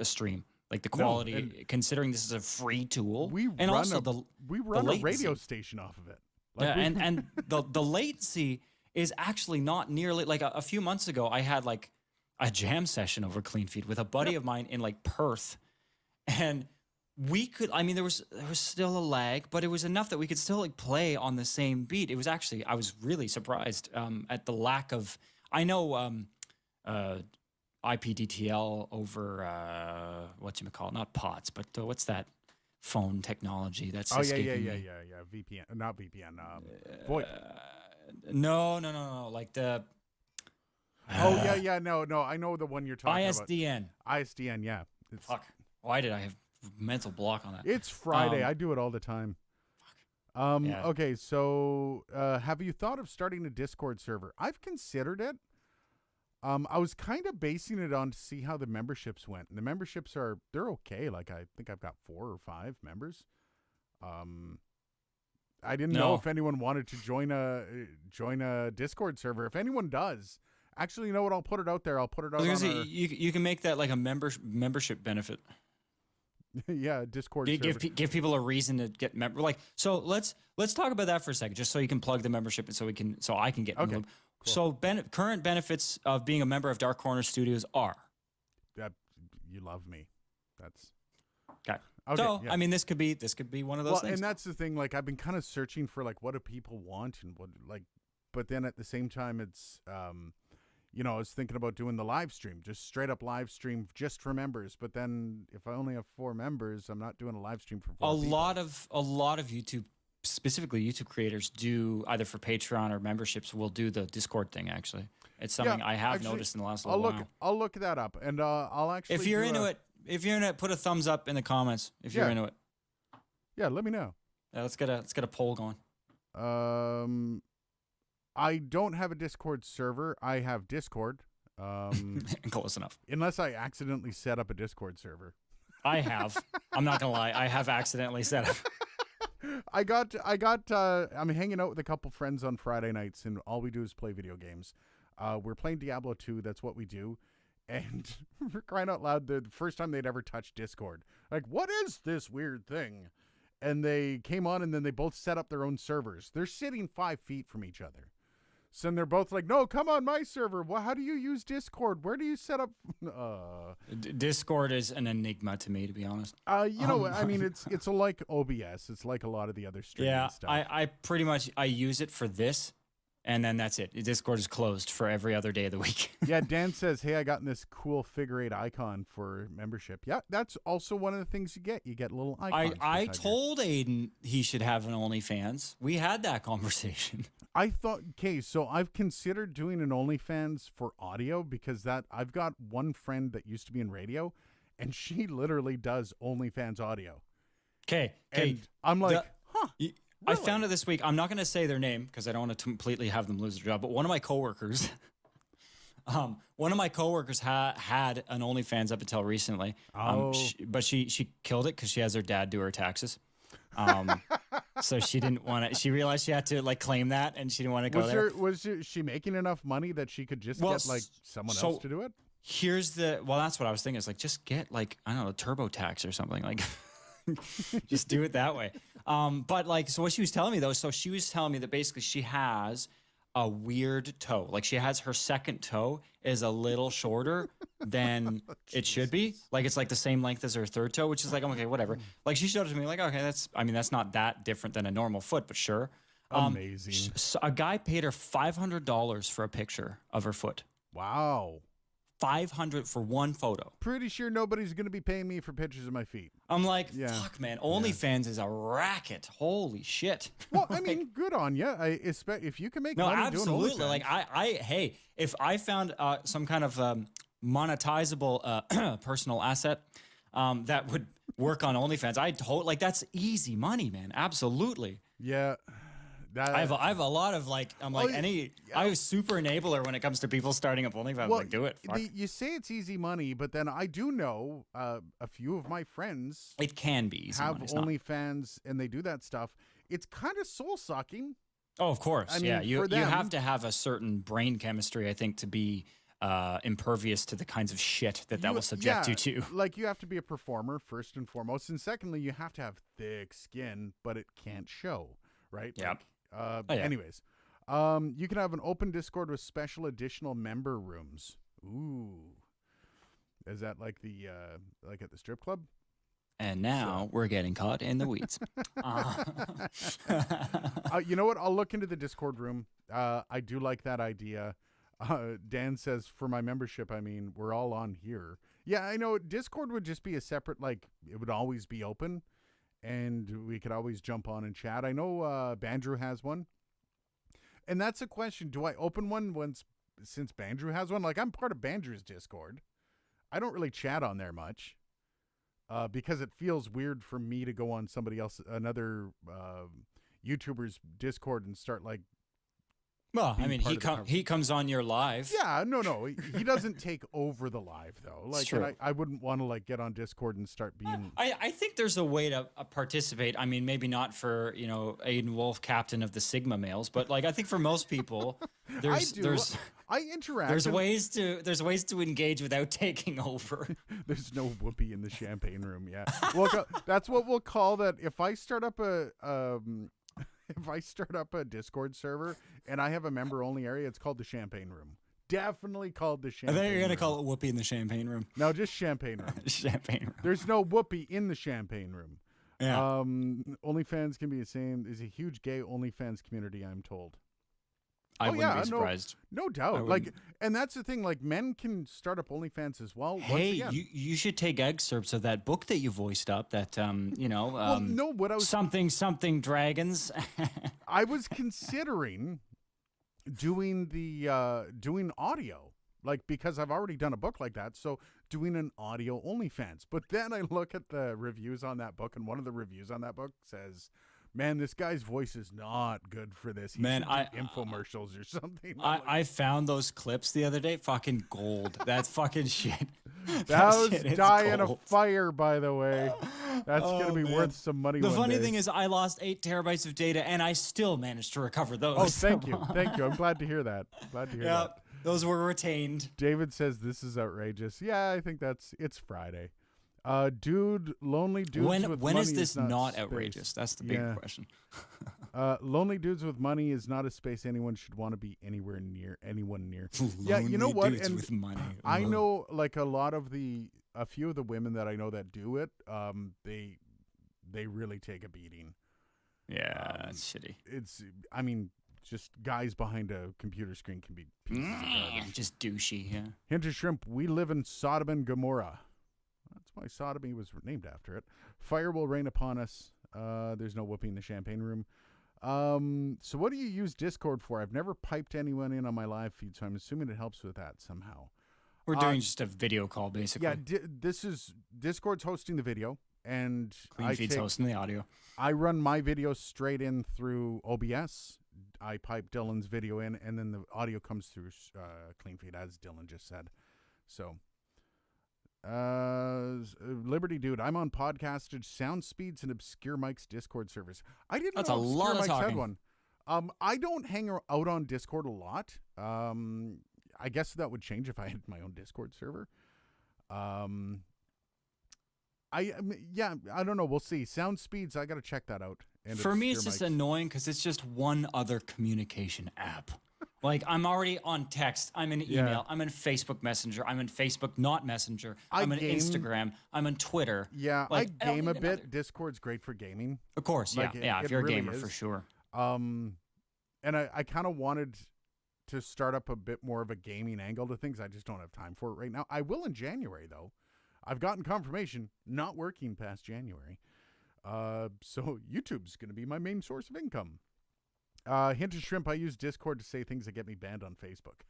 stream. Like the quality, considering this is a free tool. We run a radio station off of it. Like Yeah, and the latency is actually not nearly like a few months ago. I had like a jam session over Clean Feed with a buddy of mine in like Perth, and we could. I mean, there was still a lag, but it was enough that we could still like play on the same beat. It was actually I was really surprised at the lack of. I know IPDTL over whatchamacallit, not POTS, but what's that phone technology that's yeah, escaping me? VPN, not VPN. VoIP. No. Like the No. I know the one you're talking ISDN. about. ISDN, yeah. Fuck. Why did I have mental block on that? It's Friday. I do it all the time. Yeah. Okay, so have you thought of starting a Discord server? I've considered it. I was kind of basing it on to see how the memberships went. And the memberships they're okay. Like I think I've got 4 or 5 members. I didn't know if anyone wanted to join a Discord server. If anyone does, actually, you know what? I'll put it out there. I'll put it out on you can make that like a membership benefit. yeah, Discord server. Give people a reason to get member. Like, so let's talk about that for a second, just so you can plug the membership and so I can get in the loop. Cool. So current benefits of being a member of Dark Corner Studios are. You love me. That's okay. So yeah. I mean, this could be one of those things. And that's the thing. Like, I've been kind of searching for like what do people want and what like, but then at the same time, it's I was thinking about doing the live stream, just straight up live stream just for members. But then if I only have 4 members, I'm not doing a live stream for 4 people. A lot of YouTube, specifically YouTube creators, do either for Patreon or memberships will do the Discord thing. Actually, it's something I have noticed in the last little while. I'll look that up, and I'll actually. If you're into it, put a thumbs up in the comments. If you're into it, yeah, let me know. Yeah, let's get a poll going. I don't have a Discord server. I have Discord. Close enough. Unless I accidentally set up a Discord server. I have. I'm not gonna lie. I have accidentally set up. I'm hanging out with a couple friends on Friday nights, and all we do is play video games. We're playing Diablo 2. That's what we do. And for crying out loud, the first time they'd ever touched Discord. Like, what is this weird thing? And they came on, and then they both set up their own servers. They're sitting 5 feet from each other. So they're both like, no, come on my server. Well, how do you use Discord? Where do you set up? Discord is an enigma to me, to be honest. I mean, it's like OBS. It's like a lot of the other streaming stuff. I pretty much use it for this, and then that's it. Discord is closed for every other day of the week. Yeah, Dan says, hey, I got this cool figure 8 icon for membership. Yeah, that's also one of the things you get. You get little icons. I told Aiden he should have an OnlyFans. We had that conversation. I thought, okay, so I've considered doing an OnlyFans for audio because I've got one friend that used to be in radio, and she literally does OnlyFans audio. Okay. And I'm like, really? I found it this week. I'm not going to say their name because I don't want to completely have them lose their job. But one of my coworkers, had an OnlyFans up until recently. But she killed it because she has her dad do her taxes. So she didn't want to. She realized she had to like claim that, and she didn't want to go there. Was she making enough money that she could just get like someone else to do it? That's what I was thinking. It's like just get like I don't know TurboTax or something like. Just do it that way. But like, so what she was telling me though, so she was telling me that basically she has a weird toe. Like she has her second toe is a little shorter than it should be. Like it's like the same length as her third toe, which is like, okay, whatever. Like she showed it to me like, okay, that's not that different than a normal foot, but sure. Amazing. So a guy paid her $500 for a picture of her foot. Wow. $500 for one photo. Pretty sure nobody's going to be paying me for pictures of my feet. I'm like, fuck, man. OnlyFans is a racket. Holy shit. Well, I mean, good on you. If you can make money absolutely. doing OnlyFans. Like, hey, if I found some kind of monetizable personal asset that would work on OnlyFans, that's easy money, man. Absolutely. Yeah. I have a lot of like I was super enabler when it comes to people starting up OnlyFans. Well, like do it. You say it's easy money, but then I do know a few of my friends. It can be easy have money. OnlyFans and they do that stuff. It's kind of soul sucking. Oh, of course. I mean, you have to have a certain brain chemistry, I think, to be impervious to the kinds of shit that will subject you to. Like you have to be a performer first and foremost, and secondly, you have to have thick skin, but it can't show. Right? Yep. Oh, yeah. Anyways, you can have an open Discord with special additional member rooms. Ooh, is that like the like at the strip club? And now we're getting caught in the weeds. You know what? I'll look into the Discord room. I do like that idea. Dan says, for my membership, I mean, we're all on here. Yeah, I know. Discord would just be a separate, like, it would always be open, and we could always jump on and chat. I know Bandrew has one. And that's a question. Do I open one since Bandrew has one? Like, I'm part of Bandrew's Discord. I don't really chat on there much. Because it feels weird for me to go on another YouTuber's Discord and start like. Well, I mean, he comes on your live. Yeah, no, he doesn't take over the live though. Like, and I wouldn't want to like get on Discord and start being. I think there's a way to participate. I mean, maybe not for Aiden Wolf, captain of the Sigma males, but like I think for most people, I interact. There's ways to engage without taking over. There's no whoopee in the champagne room. Yeah, well, that's what we'll call that. If I start up a Discord server and I have a member only area, it's called the champagne room. Definitely called the champagne room. I think you're gonna call it whoopee in the champagne room. No, just champagne room. Champagne room. There's no whoopee in the champagne room. Yeah. OnlyFans can be the same. There's a huge gay OnlyFans community, I'm told. I wouldn't be surprised. No doubt. Like, and that's the thing. Like, men can start up OnlyFans as well. Hey, you should take excerpts of that book that you voiced up. That something dragons. I was considering doing doing audio, like because I've already done a book like that. So doing an audio OnlyFans. But then I look at the reviews on that book, and one of the reviews on that book says, man, this guy's voice is not good for this. He should do infomercials or something. I found those clips the other day. Fucking gold. That's fucking shit. That was dying of fire, by the way. That's going to be worth some money. The funny thing is I lost 8 terabytes of data and I still managed to recover those. Oh, thank you. Thank you. I'm glad to hear that. Glad to hear that. Those were retained. David says this is outrageous. Yeah, I think it's Friday. Lonely dudes with money. When is this not outrageous? That's the big question. Lonely dudes with money is not a space anyone should want to be anywhere near. Yeah, you know what? Dudes and with money. I know, like a few of the women that I know that do it. They really take a beating. Yeah, it's shitty. I mean, just guys behind a computer screen can be pieces of garbage. Just douchey. Yeah. Hinter Shrimp. We live in Sodom and Gomorrah. That's why sodomy was named after it. Fire will rain upon us. There's no whoopee in the champagne room. So what do you use Discord for? I've never piped anyone in on my live feed, so I'm assuming it helps with that somehow. We're doing just a video call, basically. Yeah, this is Discord's hosting the video, and Clean Feed's hosting the audio. I run my video straight in through OBS. I pipe Dylan's video in, and then the audio comes through Clean Feed, as Dylan just said. So... Liberty Dude, I'm on Podcastage, Sound Speeds, and Obscure Mike's Discord servers. I didn't That's know a lot of Mike's talking. had one. I don't hang out on Discord a lot. I guess that would change if I had my own Discord server. I don't know. We'll see. Sound Speeds, I got to check that out. And For me, it's just annoying because it's just one other communication app. Like, I'm already on text. I'm in email. Yeah. I'm in Facebook Messenger. I'm in Facebook, not Messenger. I'm in game. Instagram. I'm in Twitter. Yeah, like, I game a bit. Discord's great for gaming. Of course, Like, yeah. If it you're a really gamer, is. for sure. And I kind of wanted to start up a bit more of a gaming angle to things. I just don't have time for it right now. I will in January, though. I've gotten confirmation, not working past January. So YouTube's going to be my main source of income. Hint of Shrimp, I use Discord to say things that get me banned on Facebook.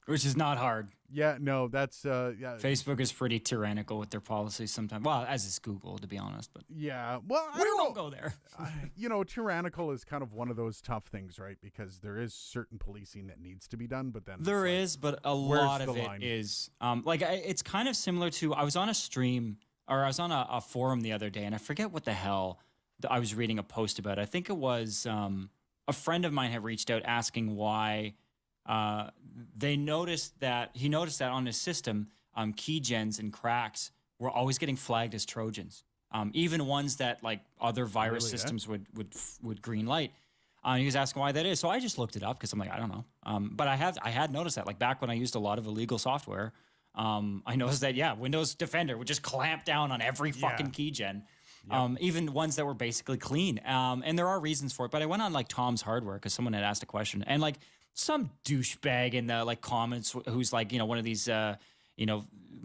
Which is not hard. Yeah, no, that's... yeah. Facebook is pretty tyrannical with their policies sometimes. Well, as is Google, to be honest. But yeah, well, I we don't won't know. go there. Tyrannical is kind of one of those tough things, right? Because there is certain policing that needs to be done, but then... There is, but a lot of it line? is... it's kind of similar to... I was on a stream, or I was on a forum the other day, and I forget what the hell I was reading a post about. I think it was a friend of mine had reached out asking why he noticed that on his system, keygens and cracks were always getting flagged as Trojans, even ones that like other virus systems would green light. He was asking why that is. So I just looked it up because I'm like, I don't know. But I had noticed that, like back when I used a lot of illegal software, I noticed that, yeah, Windows Defender would just clamp down on every fucking key gen. Even ones that were basically clean. And there are reasons for it. But I went on like Tom's Hardware because someone had asked a question. And like some douchebag in the like comments who's like, one of these,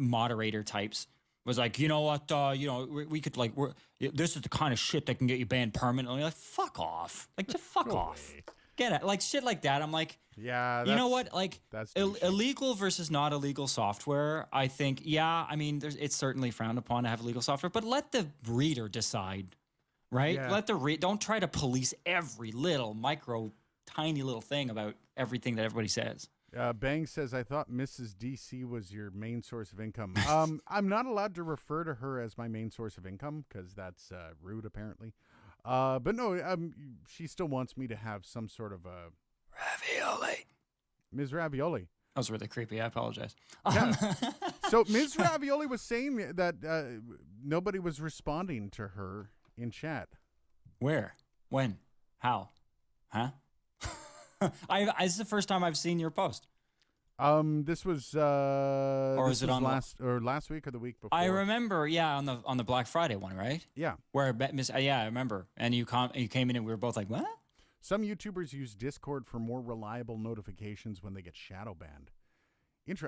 moderator types was like, you know what, we could like, this is the kind of shit that can get you banned permanently. Like, fuck off. Like, just fuck off. Get it. Like shit like that. I'm like, yeah, you know what? Like that's illegal versus not illegal software. I think, I mean, it's certainly frowned upon to have illegal software, but let the reader decide, right? Yeah. Let don't try to police every little tiny little thing about everything that everybody says. Bang says, I thought Mrs. DC was your main source of income. I'm not allowed to refer to her as my main source of income because that's rude, apparently. But no, she still wants me to have some sort of a Ravioli. Ms. Ravioli. That was really creepy. I apologize. Yeah. So Ms. Ravioli was saying that nobody was responding to her in chat. Where? When? How? Huh? This is the first time I've seen your post. This was is it on last week or the week before? I remember, on the Black Friday one, right? Yeah. Where I remember, and you came in and we were both like, what? Some YouTubers use Discord for more reliable notifications when they get shadow banned.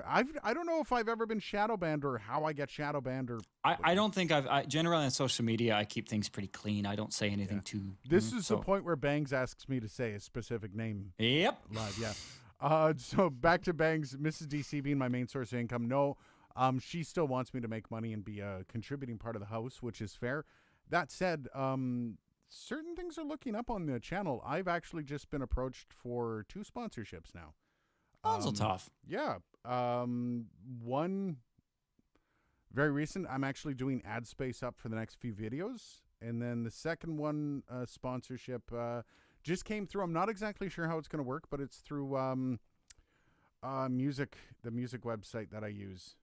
I don't know if I've ever been shadow banned or how I get shadow banned or. I don't think I generally on social media I keep things pretty clean. I don't say anything too. This is the point where Bangs asks me to say a specific name. Yep. Live, yeah. So back to Bangs, Mrs. DC being my main source of income. No, she still wants me to make money and be a contributing part of the house, which is fair. That said, certain things are looking up on the channel. I've actually just been approached for 2 sponsorships now. Also tough. Yeah. One very recent, I'm actually doing ad space up for the next few videos. And then the second one, sponsorship, just came through. I'm not exactly sure how it's going to work, but it's through the music website that I use.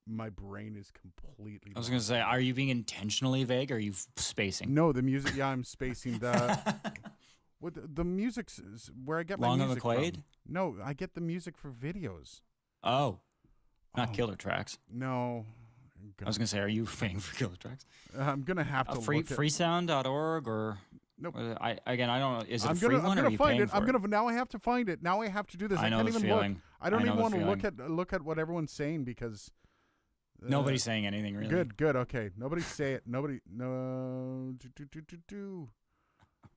My brain is completely. I was going to say, are you being intentionally vague or are you spacing? No, the music. Yeah, I'm spacing the music's where I get my music Long and McQuaid? from. No, I get the music for videos. Oh, not Killer Tracks. No. I was going to say, are you paying for Killer Tracks? I'm going to have to freesound.org or nope. I don't know. Is it a free one? Or are you find paying it. for it? Now I have to find it. Now I have to do this. I know can't the even feeling. look. I don't even want to look at what everyone's saying because nobody's saying anything really. Good. Okay. Nobody say it. Nobody. No.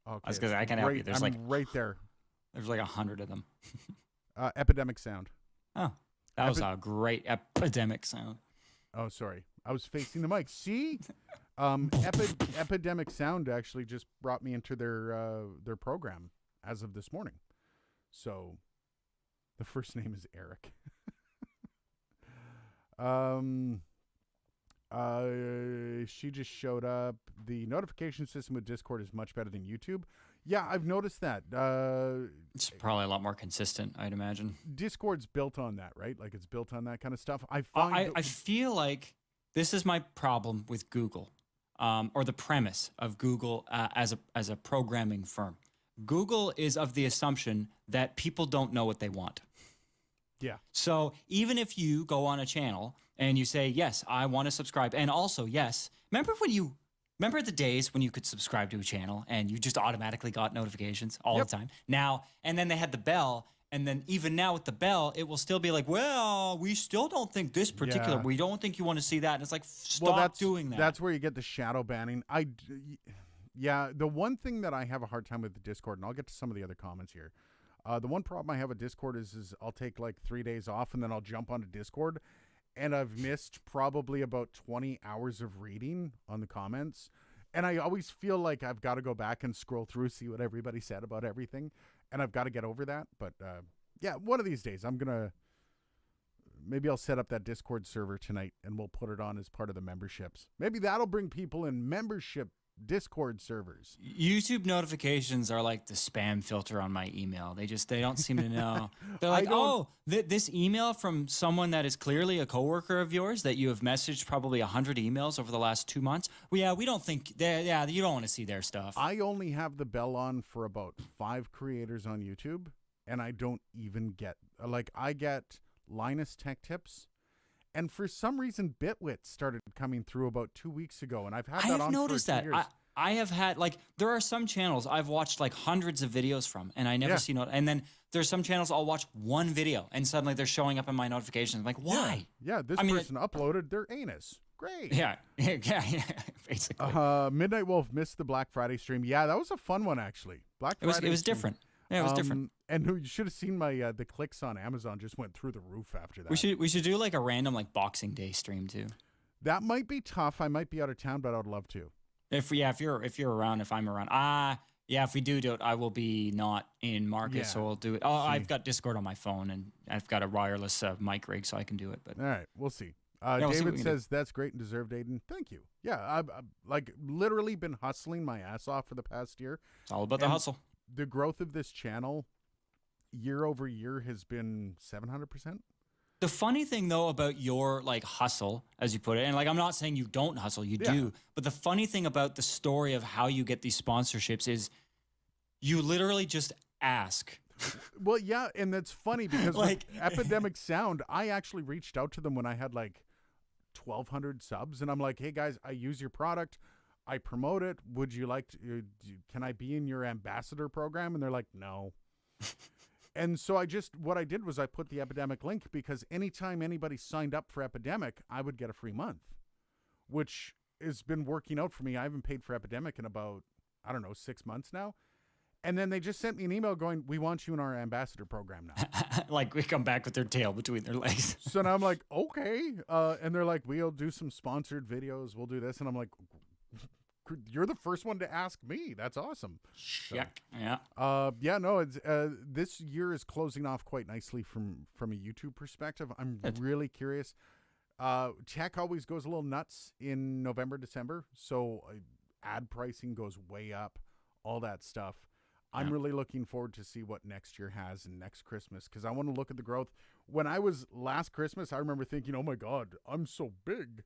Okay. I was gonna say, I can't help you. There's right there. There's like 100 of them. Epidemic sound. Oh, that was a great epidemic sound. Oh, sorry. I was facing the mic. See, Epidemic Sound actually just brought me into their program as of this morning. So, the first name is Eric. She just showed up. The notification system with Discord is much better than YouTube. Yeah, I've noticed that. It's probably a lot more consistent, I'd imagine. Discord's built on that, right? Like it's built on that kind of stuff. I feel like this is my problem with Google, or the premise of Google as a programming firm. Google is of the assumption that people don't know what they want. Yeah. So even if you go on a channel and you say, yes, I want to subscribe, and also, yes, remember the days when you could subscribe to a channel and you just automatically got notifications all the time? Now, and then they had the bell, and then even now with the bell, it will still be like, well, we still don't think this particular, we don't think you want to see that. And it's like, stop doing that. That's where you get the shadow banning. Yeah, the one thing that I have a hard time with the Discord, and I'll get to some of the other comments here. The one problem I have with Discord is I'll take like 3 days off and then I'll jump onto Discord, and I've missed probably about 20 hours of reading on the comments. And I always feel like I've got to go back and scroll through, see what everybody said about everything. And I've got to get over that. But yeah, one of these days maybe I'll set up that Discord server tonight and we'll put it on as part of the memberships. Maybe that'll bring people in membership Discord servers. YouTube notifications are like the spam filter on my email. They don't seem to know. They're like, this email from someone that is clearly a coworker of yours that you have messaged probably 100 emails over the last 2 months. Well, yeah, we don't think, you don't want to see their stuff. I only have the bell on for about 5 creators on YouTube, and I don't even get, I get Linus Tech Tips. And for some reason, Bitwit started coming through about 2 weeks ago, and I've had that on for 2 years. I have had, there are some channels I've watched hundreds of videos from, and I never see and then there's some channels I'll watch one video, and suddenly they're showing up in my notifications. I'm like, why? Yeah, this person uploaded their anus. Great. Yeah, basically. Midnight Wolf missed the Black Friday stream. Yeah, that was a fun one, actually. Black Friday. It was different. Yeah, it was different. And you should have seen my the clicks on Amazon just went through the roof after that. We should do a random Boxing Day stream too. That might be tough. I might be out of town, but I would love to. If you're around, if I'm around. If we do it, I will be not in market, so we'll do it. Oh, I've got Discord on my phone, and I've got a wireless mic rig, so I can do it. But all right, we'll see. David says that's great and deserved, Aiden. Thank you. Yeah, I've literally been hustling my ass off for the past year. It's all about the hustle. The growth of this channel year over year has been 700%. The funny thing, though, about your hustle, as you put it, and I'm not saying you don't hustle, you do, but the funny thing about the story of how you get these sponsorships is you literally just ask. Well, yeah, and that's funny because with Epidemic Sound, I actually reached out to them when I had 1,200 subs, and I'm like, hey guys, I use your product, I promote it. Would you like to? Can I be in your ambassador program? And they're like, no. And so what I did was I put the Epidemic link because anytime anybody signed up for Epidemic, I would get a free month, which has been working out for me. I haven't paid for Epidemic in about, 6 months now. And then they just sent me an email going, we want you in our ambassador program now. We come back with their tail between their legs. So now I'm like, okay. And they're like, we'll do some sponsored videos. We'll do this. And I'm like, you're the first one to ask me. That's awesome. Yeah. It's this year is closing off quite nicely from a YouTube perspective. I'm really curious. Tech always goes a little nuts in November, December. So ad pricing goes way up, all that stuff. I'm really looking forward to see what next year has and next Christmas because I want to look at the growth. When I was last Christmas, I remember thinking, oh my God, I'm so big.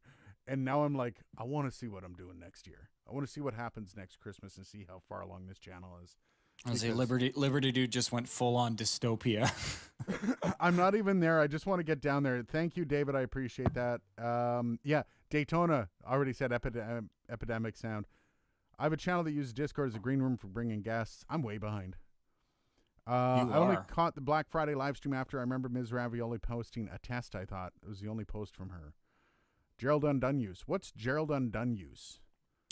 And now I'm like, I want to see what I'm doing next year. I want to see what happens next Christmas and see how far along this channel is. I say Liberty Dude just went full on dystopia. I'm not even there. I just want to get down there. Thank you, David. I appreciate that. Daytona already said Epidemic Sound. I have a channel that uses Discord as a green room for bringing guests. I'm way behind. I only caught the Black Friday live stream after. I remember Ms. Ravioli posting a test, I thought. It was the only post from her. Gerald Undone Use. What's Gerald Undone Use?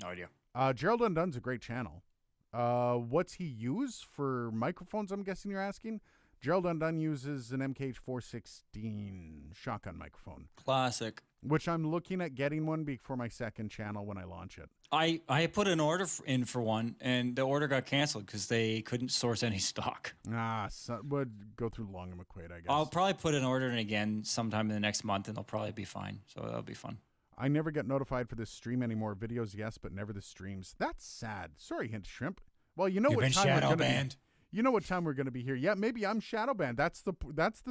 No idea. Gerald Undone's a great channel. What's he use for microphones, I'm guessing you're asking? Gerald Undone uses an MKH416 shotgun microphone. Classic. Which I'm looking at getting one for my second channel when I launch it. I put an order in for one, and the order got canceled because they couldn't source any stock. Would go through Long and McQuaid, I guess. I'll probably put an order in again sometime in the next month, and they'll probably be fine. So that'll be fun. I never get notified for this stream anymore. Videos, yes, but never the streams. That's sad. Sorry, Hint Shrimp. Well, you know what time we're going to be. You know what time we're going to be here. Yeah, maybe I'm shadow banned. That's the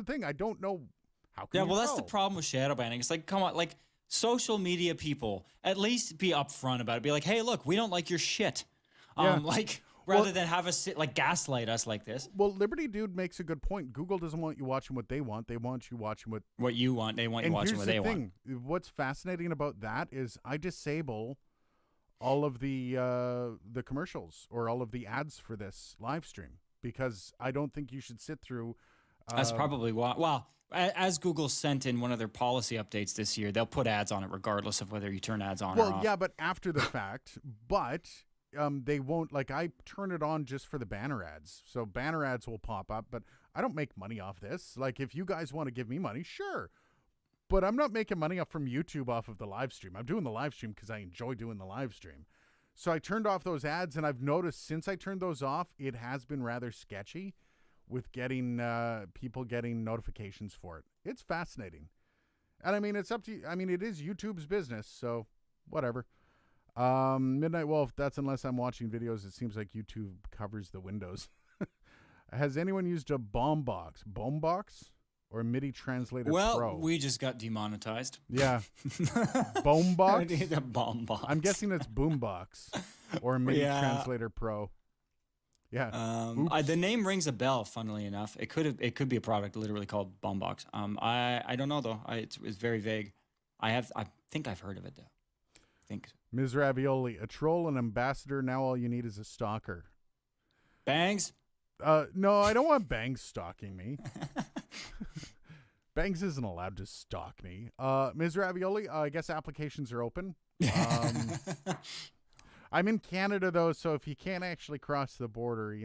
thing. I don't know how. That's the problem with shadow banning. It's come on, social media people, at least be upfront about it. Be like, hey, look, we don't like your shit. Rather than have us gaslight us like this. Well, Liberty Dude makes a good point. Google doesn't want you watching what they want. They want you watching what you want. They want you watching what they want. What's fascinating about that is I disable all of the commercials or all of the ads for this live stream because I don't think you should sit through. That's probably why. Well, as Google sent in one of their policy updates this year, they'll put ads on it regardless of whether you turn ads on or off. Well, yeah, but after the fact. But they won't. I turn it on just for the banner ads. So banner ads will pop up, but I don't make money off this. If you guys want to give me money, sure. But I'm not making money from YouTube off of the live stream. I'm doing the live stream because I enjoy doing the live stream. So I turned off those ads, and I've noticed since I turned those off, it has been rather sketchy with getting people getting notifications for it. It's fascinating. And I mean, it's up to you. I mean, it is YouTube's business, so whatever. Midnight Wolf, that's unless I'm watching videos. It seems like YouTube covers the windows. Has anyone used a bomb box? Bomb box? Or MIDI Translator Pro? We just got demonetized. Yeah. Boom box? The bomb box. I'm guessing it's Boombox or MIDI Translator Pro. Yeah. The name rings a bell, funnily enough. It could be a product literally called Boombox. I don't know though. It's very vague. I think I've heard of it though. I think. Ms. Ravioli, a troll, an ambassador, now all you need is a stalker. Bangs? No, I don't want Bangs stalking me. Bangs isn't allowed to stalk me. Ms. Ravioli, I guess applications are open. I'm in Canada, though, so if you can't actually cross the border,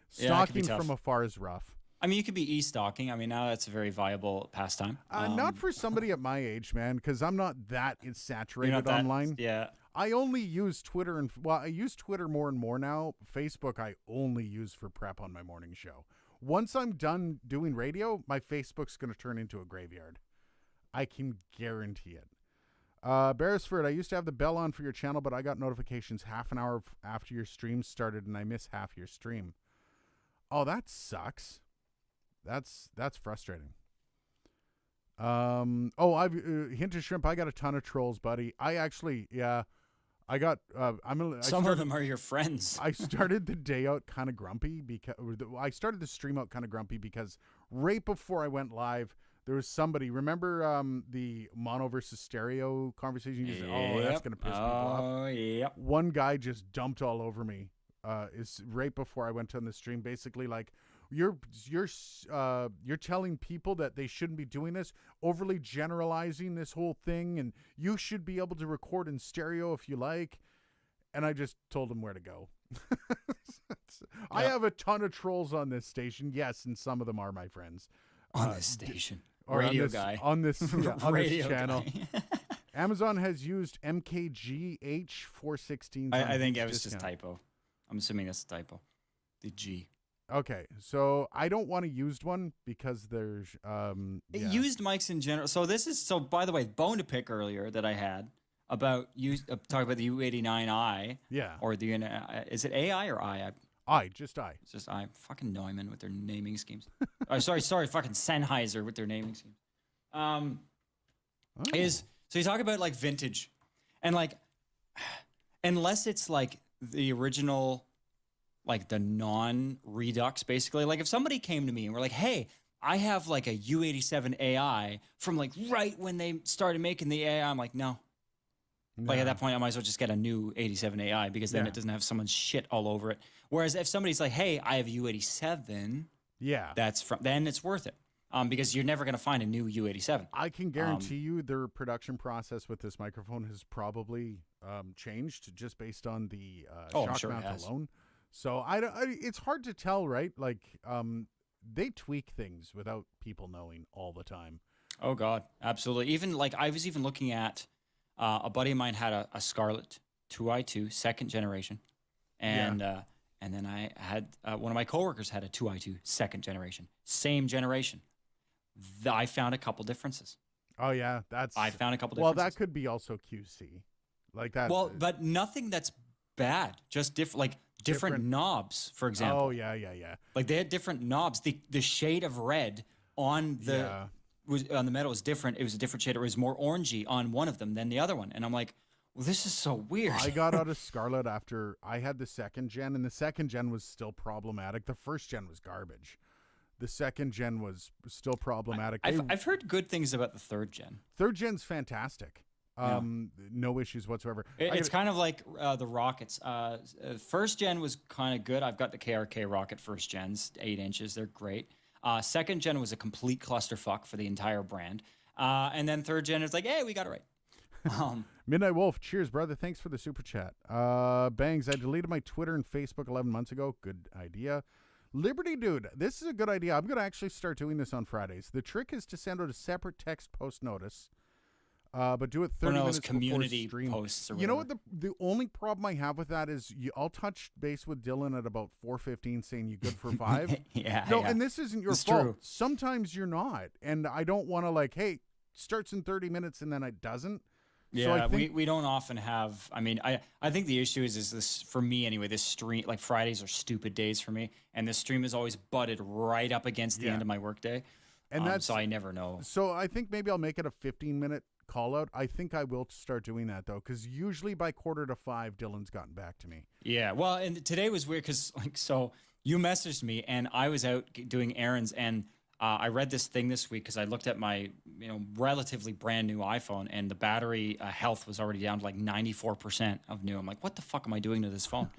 stalking from afar is rough. I mean, you could be e-stalking. I mean, now that's a very viable pastime. Not for somebody at my age, man, because I'm not that saturated that, online. Yeah. I only use Twitter, I use Twitter more and more now. Facebook I only use for prep on my morning show. Once I'm done doing radio, my Facebook's going to turn into a graveyard. I can guarantee it. Beresford, I used to have the bell on for your channel, but I got notifications half an hour after your stream started, and I miss half your stream. Oh, that sucks. That's frustrating. I've Hint of Shrimp. I got a ton of trolls, buddy. I actually, I got. Some of them are your friends. I started the day out kind of grumpy because I started the stream out kind of grumpy because right before I went live, there was somebody. Remember the mono versus stereo conversation? You said, oh, that's gonna piss people off. Oh, yep. One guy just dumped all over me. Is right before I went on the stream, basically like. You're telling people that they shouldn't be doing this, overly generalizing this whole thing, and you should be able to record in stereo if you like. And I just told him where to go. I have a ton of trolls on this station, yes, and some of them are my friends. On this station, or radio on this, guy on this on radio this channel. guy. Amazon has used MKGH 416. I think it was just typo. I'm assuming that's a typo. The G. Okay, so I don't want a used one because there's used mics in general. So by the way, bone to pick earlier that I had about talking about the U89i. Yeah. Or the is it AI or I? Just I. It's just I. Fucking Neumann with their naming schemes. Oh, sorry, fucking Sennheiser with their naming schemes. So you talk about like vintage, and like unless it's like the original. Like the non-redux, basically. Like if somebody came to me and were like, hey, I have like a U87 AI from like right when they started making the AI, I'm like, no. Like at that point, I might as well just get a new 87 AI because then it doesn't have someone's shit all over it. Whereas if somebody's like, hey, I have a U87, then it's worth it. Because you're never going to find a new U87. I can guarantee you their production process with this microphone has probably changed just based on the shock mount alone. So it's hard to tell, right? Like they tweak things without people knowing all the time. Oh God, absolutely. Even like I was even looking at a buddy of mine had a Scarlett 2i2 second generation, and then I had one of my coworkers had a 2i2 second generation, same generation. I found a couple differences. Oh yeah, I found a couple differences. Well, that could be also QC, like that. Well, but nothing that's bad, just different knobs, for example. Oh yeah. Like they had different knobs. The shade of red on the on the metal was different. It was a different shade. It was more orangey on one of them than the other one. And I'm like, well, this is so weird. I got out of Scarlett after I had the second gen, and the second gen was still problematic. The first gen was garbage. The second gen was still problematic. I've heard good things about the third gen. Third gen's fantastic. No issues whatsoever. It's kind of like the rockets. First gen was kind of good. I've got the KRK rocket first gens, 8 inches. They're great. Second gen was a complete clusterfuck for the entire brand. And then third gen is like, hey, we got it right. Midnight Wolf, cheers, brother. Thanks for the super chat. Bangs, I deleted my Twitter and Facebook 11 months ago. Good idea. Liberty Dude, this is a good idea. I'm going to actually start doing this on Fridays. The trick is to send out a separate text post notice. But do it 30 minutes community before stream. Posts or you know what the only problem I have with that is I'll touch base with Dylan at about 4:15 saying you good for 5. And this isn't your fault. True. Sometimes you're not, and I don't want to like, hey, starts in 30 minutes and then it doesn't. Yeah, we don't often have. I mean, I think the issue is this for me anyway. This stream, like Fridays are stupid days for me, and this stream is always butted right up against the end of my workday, and so I never know. So I think maybe I'll make it a 15-minute call out. I think I will start doing that though, because usually by 4:45, Dylan's gotten back to me. Yeah, well, and today was weird because so you messaged me, and I was out doing errands, and I read this thing this week because I looked at my relatively brand new iPhone, and the battery health was already down to like 94% of new. I'm like, what the fuck am I doing to this phone?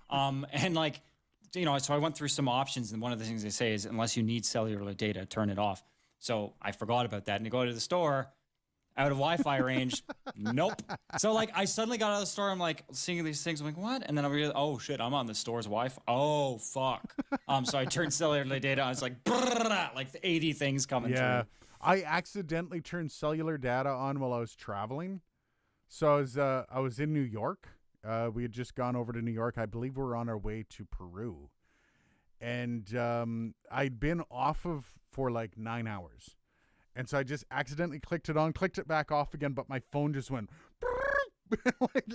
And like, so I went through some options, and one of the things they say is unless you need cellular data, turn it off. So I forgot about that, and I go to the store. Out of Wi-Fi range, nope. So like, I suddenly got out of the store. I'm like seeing these things. I'm like, what? And then I realized, oh shit, I'm on the store's Wi-Fi. Oh fuck. So I turned cellular data on. It's like, like 80 things coming through. I accidentally turned cellular data on while I was traveling. So I was in New York. We had just gone over to New York. I believe we were on our way to Peru, and I'd been off for like 9 hours. And so I just accidentally clicked it on, clicked it back off again, but my phone just went,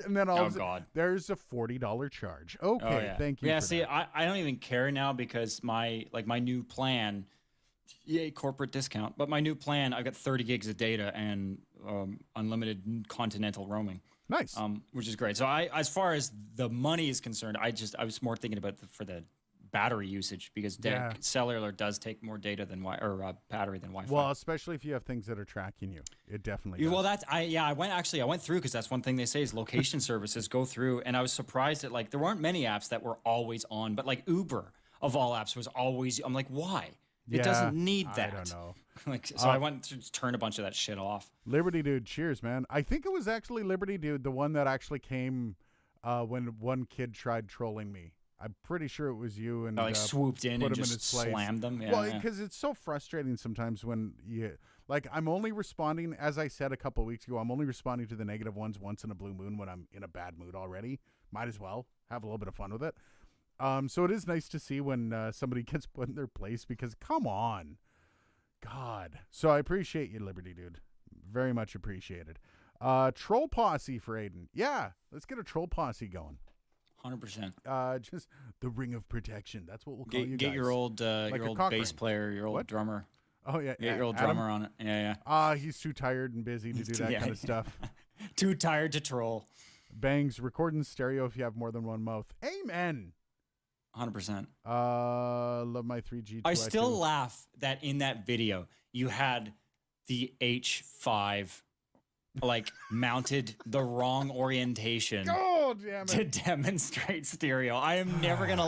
and then all of a sudden, there's a $40 charge. Okay, thank you. Yeah, see, I don't even care now because my new plan, yay, corporate discount, but my new plan, I've got 30 gigs of data and unlimited continental roaming. Nice. Which is great. So as far as the money is concerned, I was more thinking about for the battery usage because cellular does take more data than battery than Wi-Fi. Well, especially if you have things that are tracking you, it definitely does. Well, I went through because that's one thing they say is location services go through, and I was surprised that like there weren't many apps that were always on, but like Uber of all apps was always. I'm like, why? It doesn't need that. I don't know. So I went to turn a bunch of that shit off. Liberty Dude, cheers, man. I think it was actually Liberty Dude, the one that actually came when one kid tried trolling me. I'm pretty sure it was you, and swooped in and just slammed them. Yeah, well, because it's so frustrating sometimes when I'm only responding, as I said a couple of weeks ago, I'm only responding to the negative ones once in a blue moon when I'm in a bad mood already. Might as well have a little bit of fun with it. So it is nice to see when somebody gets put in their place because come on, God. So I appreciate you, Liberty Dude. Very much appreciated. Troll posse for Aiden. Yeah, let's get a troll posse going. 100%. Just the ring of protection. That's what we'll call you guys. Get your old bass player, your old drummer. Oh yeah, get your old drummer on it. Yeah. He's too tired and busy to do that kind of stuff. Too tired to troll. Bangs, record in stereo if you have more than one mouth. Amen. 100%. Love my 3G. I still laugh that in that video you had the H5 mounted the wrong orientation. Oh, damn it. To demonstrate stereo. I am never gonna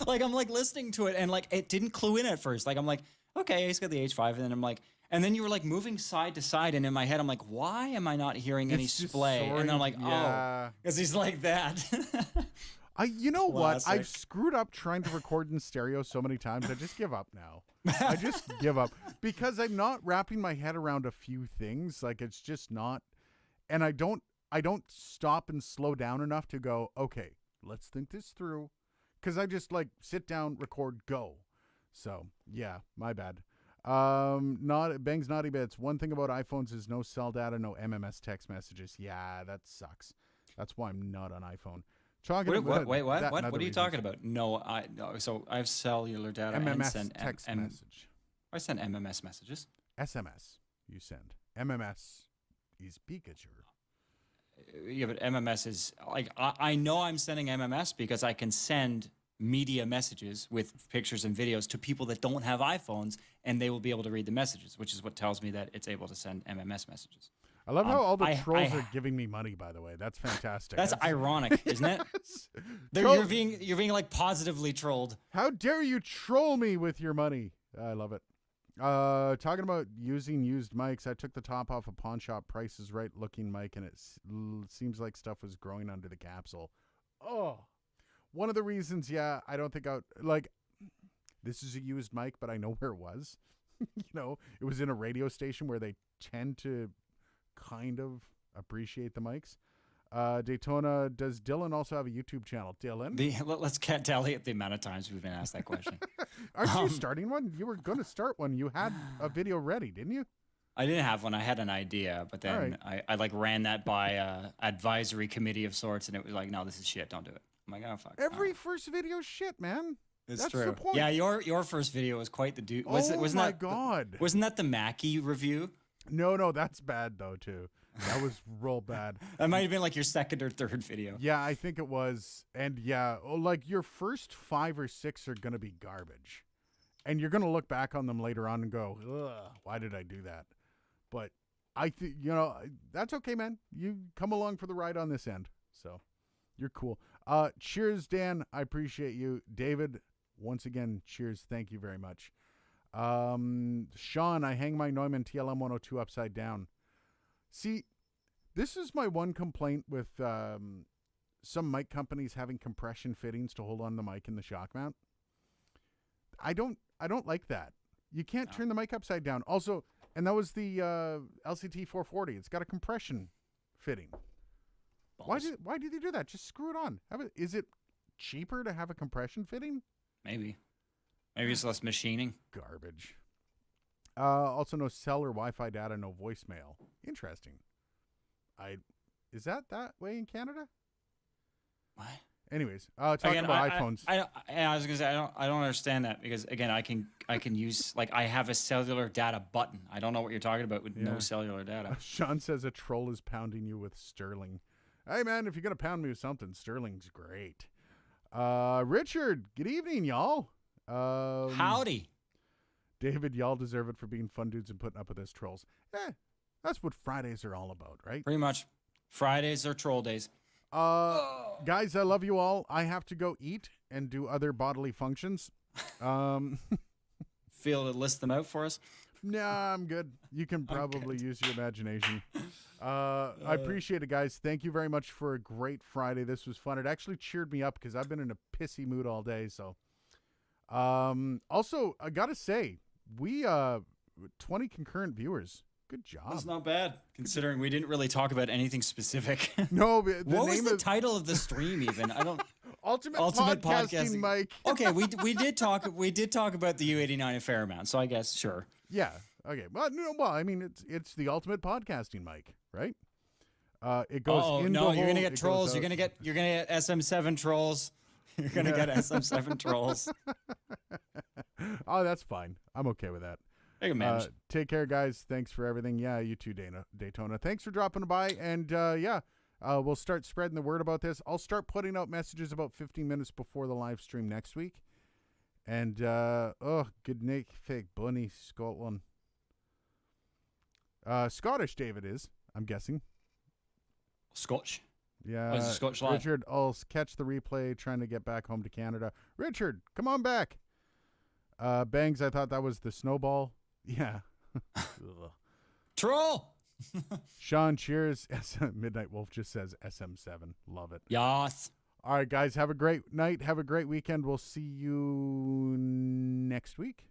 I'm listening to it and it didn't clue in at first. I'm like, okay, he's got the H5, and then I'm like, and then you were moving side to side, and in my head I'm like, why am I not hearing any splay? And then I'm like, oh, because he's like that. You know what? I've screwed up trying to record in stereo so many times. I just give up now. I just give up because I'm not wrapping my head around a few things. It's just not. And I don't stop and slow down enough to go, okay, let's think this through. Because I just sit down, record, go. So yeah, my bad. Bangs Naughty Bits. One thing about iPhones is no cell data, no MMS text messages. Yeah, that sucks. That's why I'm not on iPhone. Wait, what? What are you talking about? No, so I have cellular data. MMS and text message. I send MMS messages. SMS you send. MMS is Pikachu. Yeah, but MMS is I know I'm sending MMS because I can send media messages with pictures and videos to people that don't have iPhones, and they will be able to read the messages, which is what tells me that it's able to send MMS messages. I love how all the trolls are giving me money, by the way. That's fantastic. That's ironic, isn't it? You're being positively trolled. How dare you troll me with your money? I love it. Talking about using used mics, I took the top off a pawn shop. Price is Right looking mic, and it seems like stuff was growing under the capsule. Oh, one of the reasons, I don't think this is a used mic, but I know where it was. It was in a radio station where they tend to kind of appreciate the mics. Daytona, does Dylan also have a YouTube channel? Dylan? Let's tally up the amount of times we've been asked that question. Aren't you starting one? You were going to start one. You had a video ready, didn't you? I didn't have one. I had an idea, but then I like ran that by a advisory committee of sorts, and it was like, no, this is shit. Don't do it. I'm like, oh fuck. Every first video is shit, man. That's true. the point. Yeah, your first video was quite the dude. Wasn't my God. Wasn't that the Mackie review? No, that's bad though too. That was real bad. That might have been like your second or third video. Yeah, I think it was. And yeah, like your first 5 or 6 are gonna be garbage, and you're gonna look back on them later on and go, ugh, why did I do that? But I think, that's okay, man. You come along for the ride on this end. So you're cool. Cheers, Dan. I appreciate you. David, once again, cheers. Thank you very much. Sean, I hang my Neumann TLM 102 upside down. See, this is my one complaint with some mic companies having compression fittings to hold on the mic in the shock mount. I don't like that. You can't turn the mic upside down. Also, and that was the LCT 440. It's got a compression fitting. Balls. Why do they do that? Just screw it on. Is it cheaper to have a compression fitting? Maybe it's less machining. Garbage. Also, no cell or Wi-Fi data, no voicemail. Interesting. Is that way in Canada? What? Anyways, talking about iPhones. I was gonna say I don't understand that, because again I can use, like, I have a cellular data button. I don't know what you're talking about with no cellular data. Sean says a troll is pounding you with Sterling. Hey man, if you're gonna pound me with something, Sterling's great. Richard, good evening, y'all. Howdy. David, y'all deserve it for being fun dudes and putting up with us trolls. That's what Fridays are all about, right? Pretty much. Fridays are troll days. Guys, I love you all. I have to go eat and do other bodily functions. Feel to list them out for us? Nah, I'm good. You can probably use your imagination. I appreciate it, guys. Thank you very much for a great Friday. This was fun. It actually cheered me up because I've been in a pissy mood all day. So, also, I gotta say, we 20 concurrent viewers. Good job. That's not bad, considering we didn't really talk about anything specific. No, but what was the title of the stream even? I don't. Ultimate podcasting, Mike. Okay, we did talk about the U89 a fair amount, so I guess sure. Yeah. Okay. Well, I mean, it's the ultimate podcasting, Mike, right? It goes. Oh no, you're gonna get trolls. You're gonna get SM7 trolls. You're gonna get SM7 trolls. Oh, that's fine. I'm okay with that. Take care, guys. Thanks for everything. Yeah, you too, Daytona. Thanks for dropping by. And we'll start spreading the word about this. I'll start putting out messages about 15 minutes before the live stream next week. And good night, fake bunny, Scotland. Scottish, David is, I'm guessing. Scotch. Yeah. Scotch line. Richard, I'll catch the replay trying to get back home to Canada. Richard, come on back. Bangs, I thought that was the snowball. Yeah. Troll. Sean, cheers. Midnight Wolf just says SM7. Love it. Yes. All right, guys. Have a great night. Have a great weekend. We'll see you next week.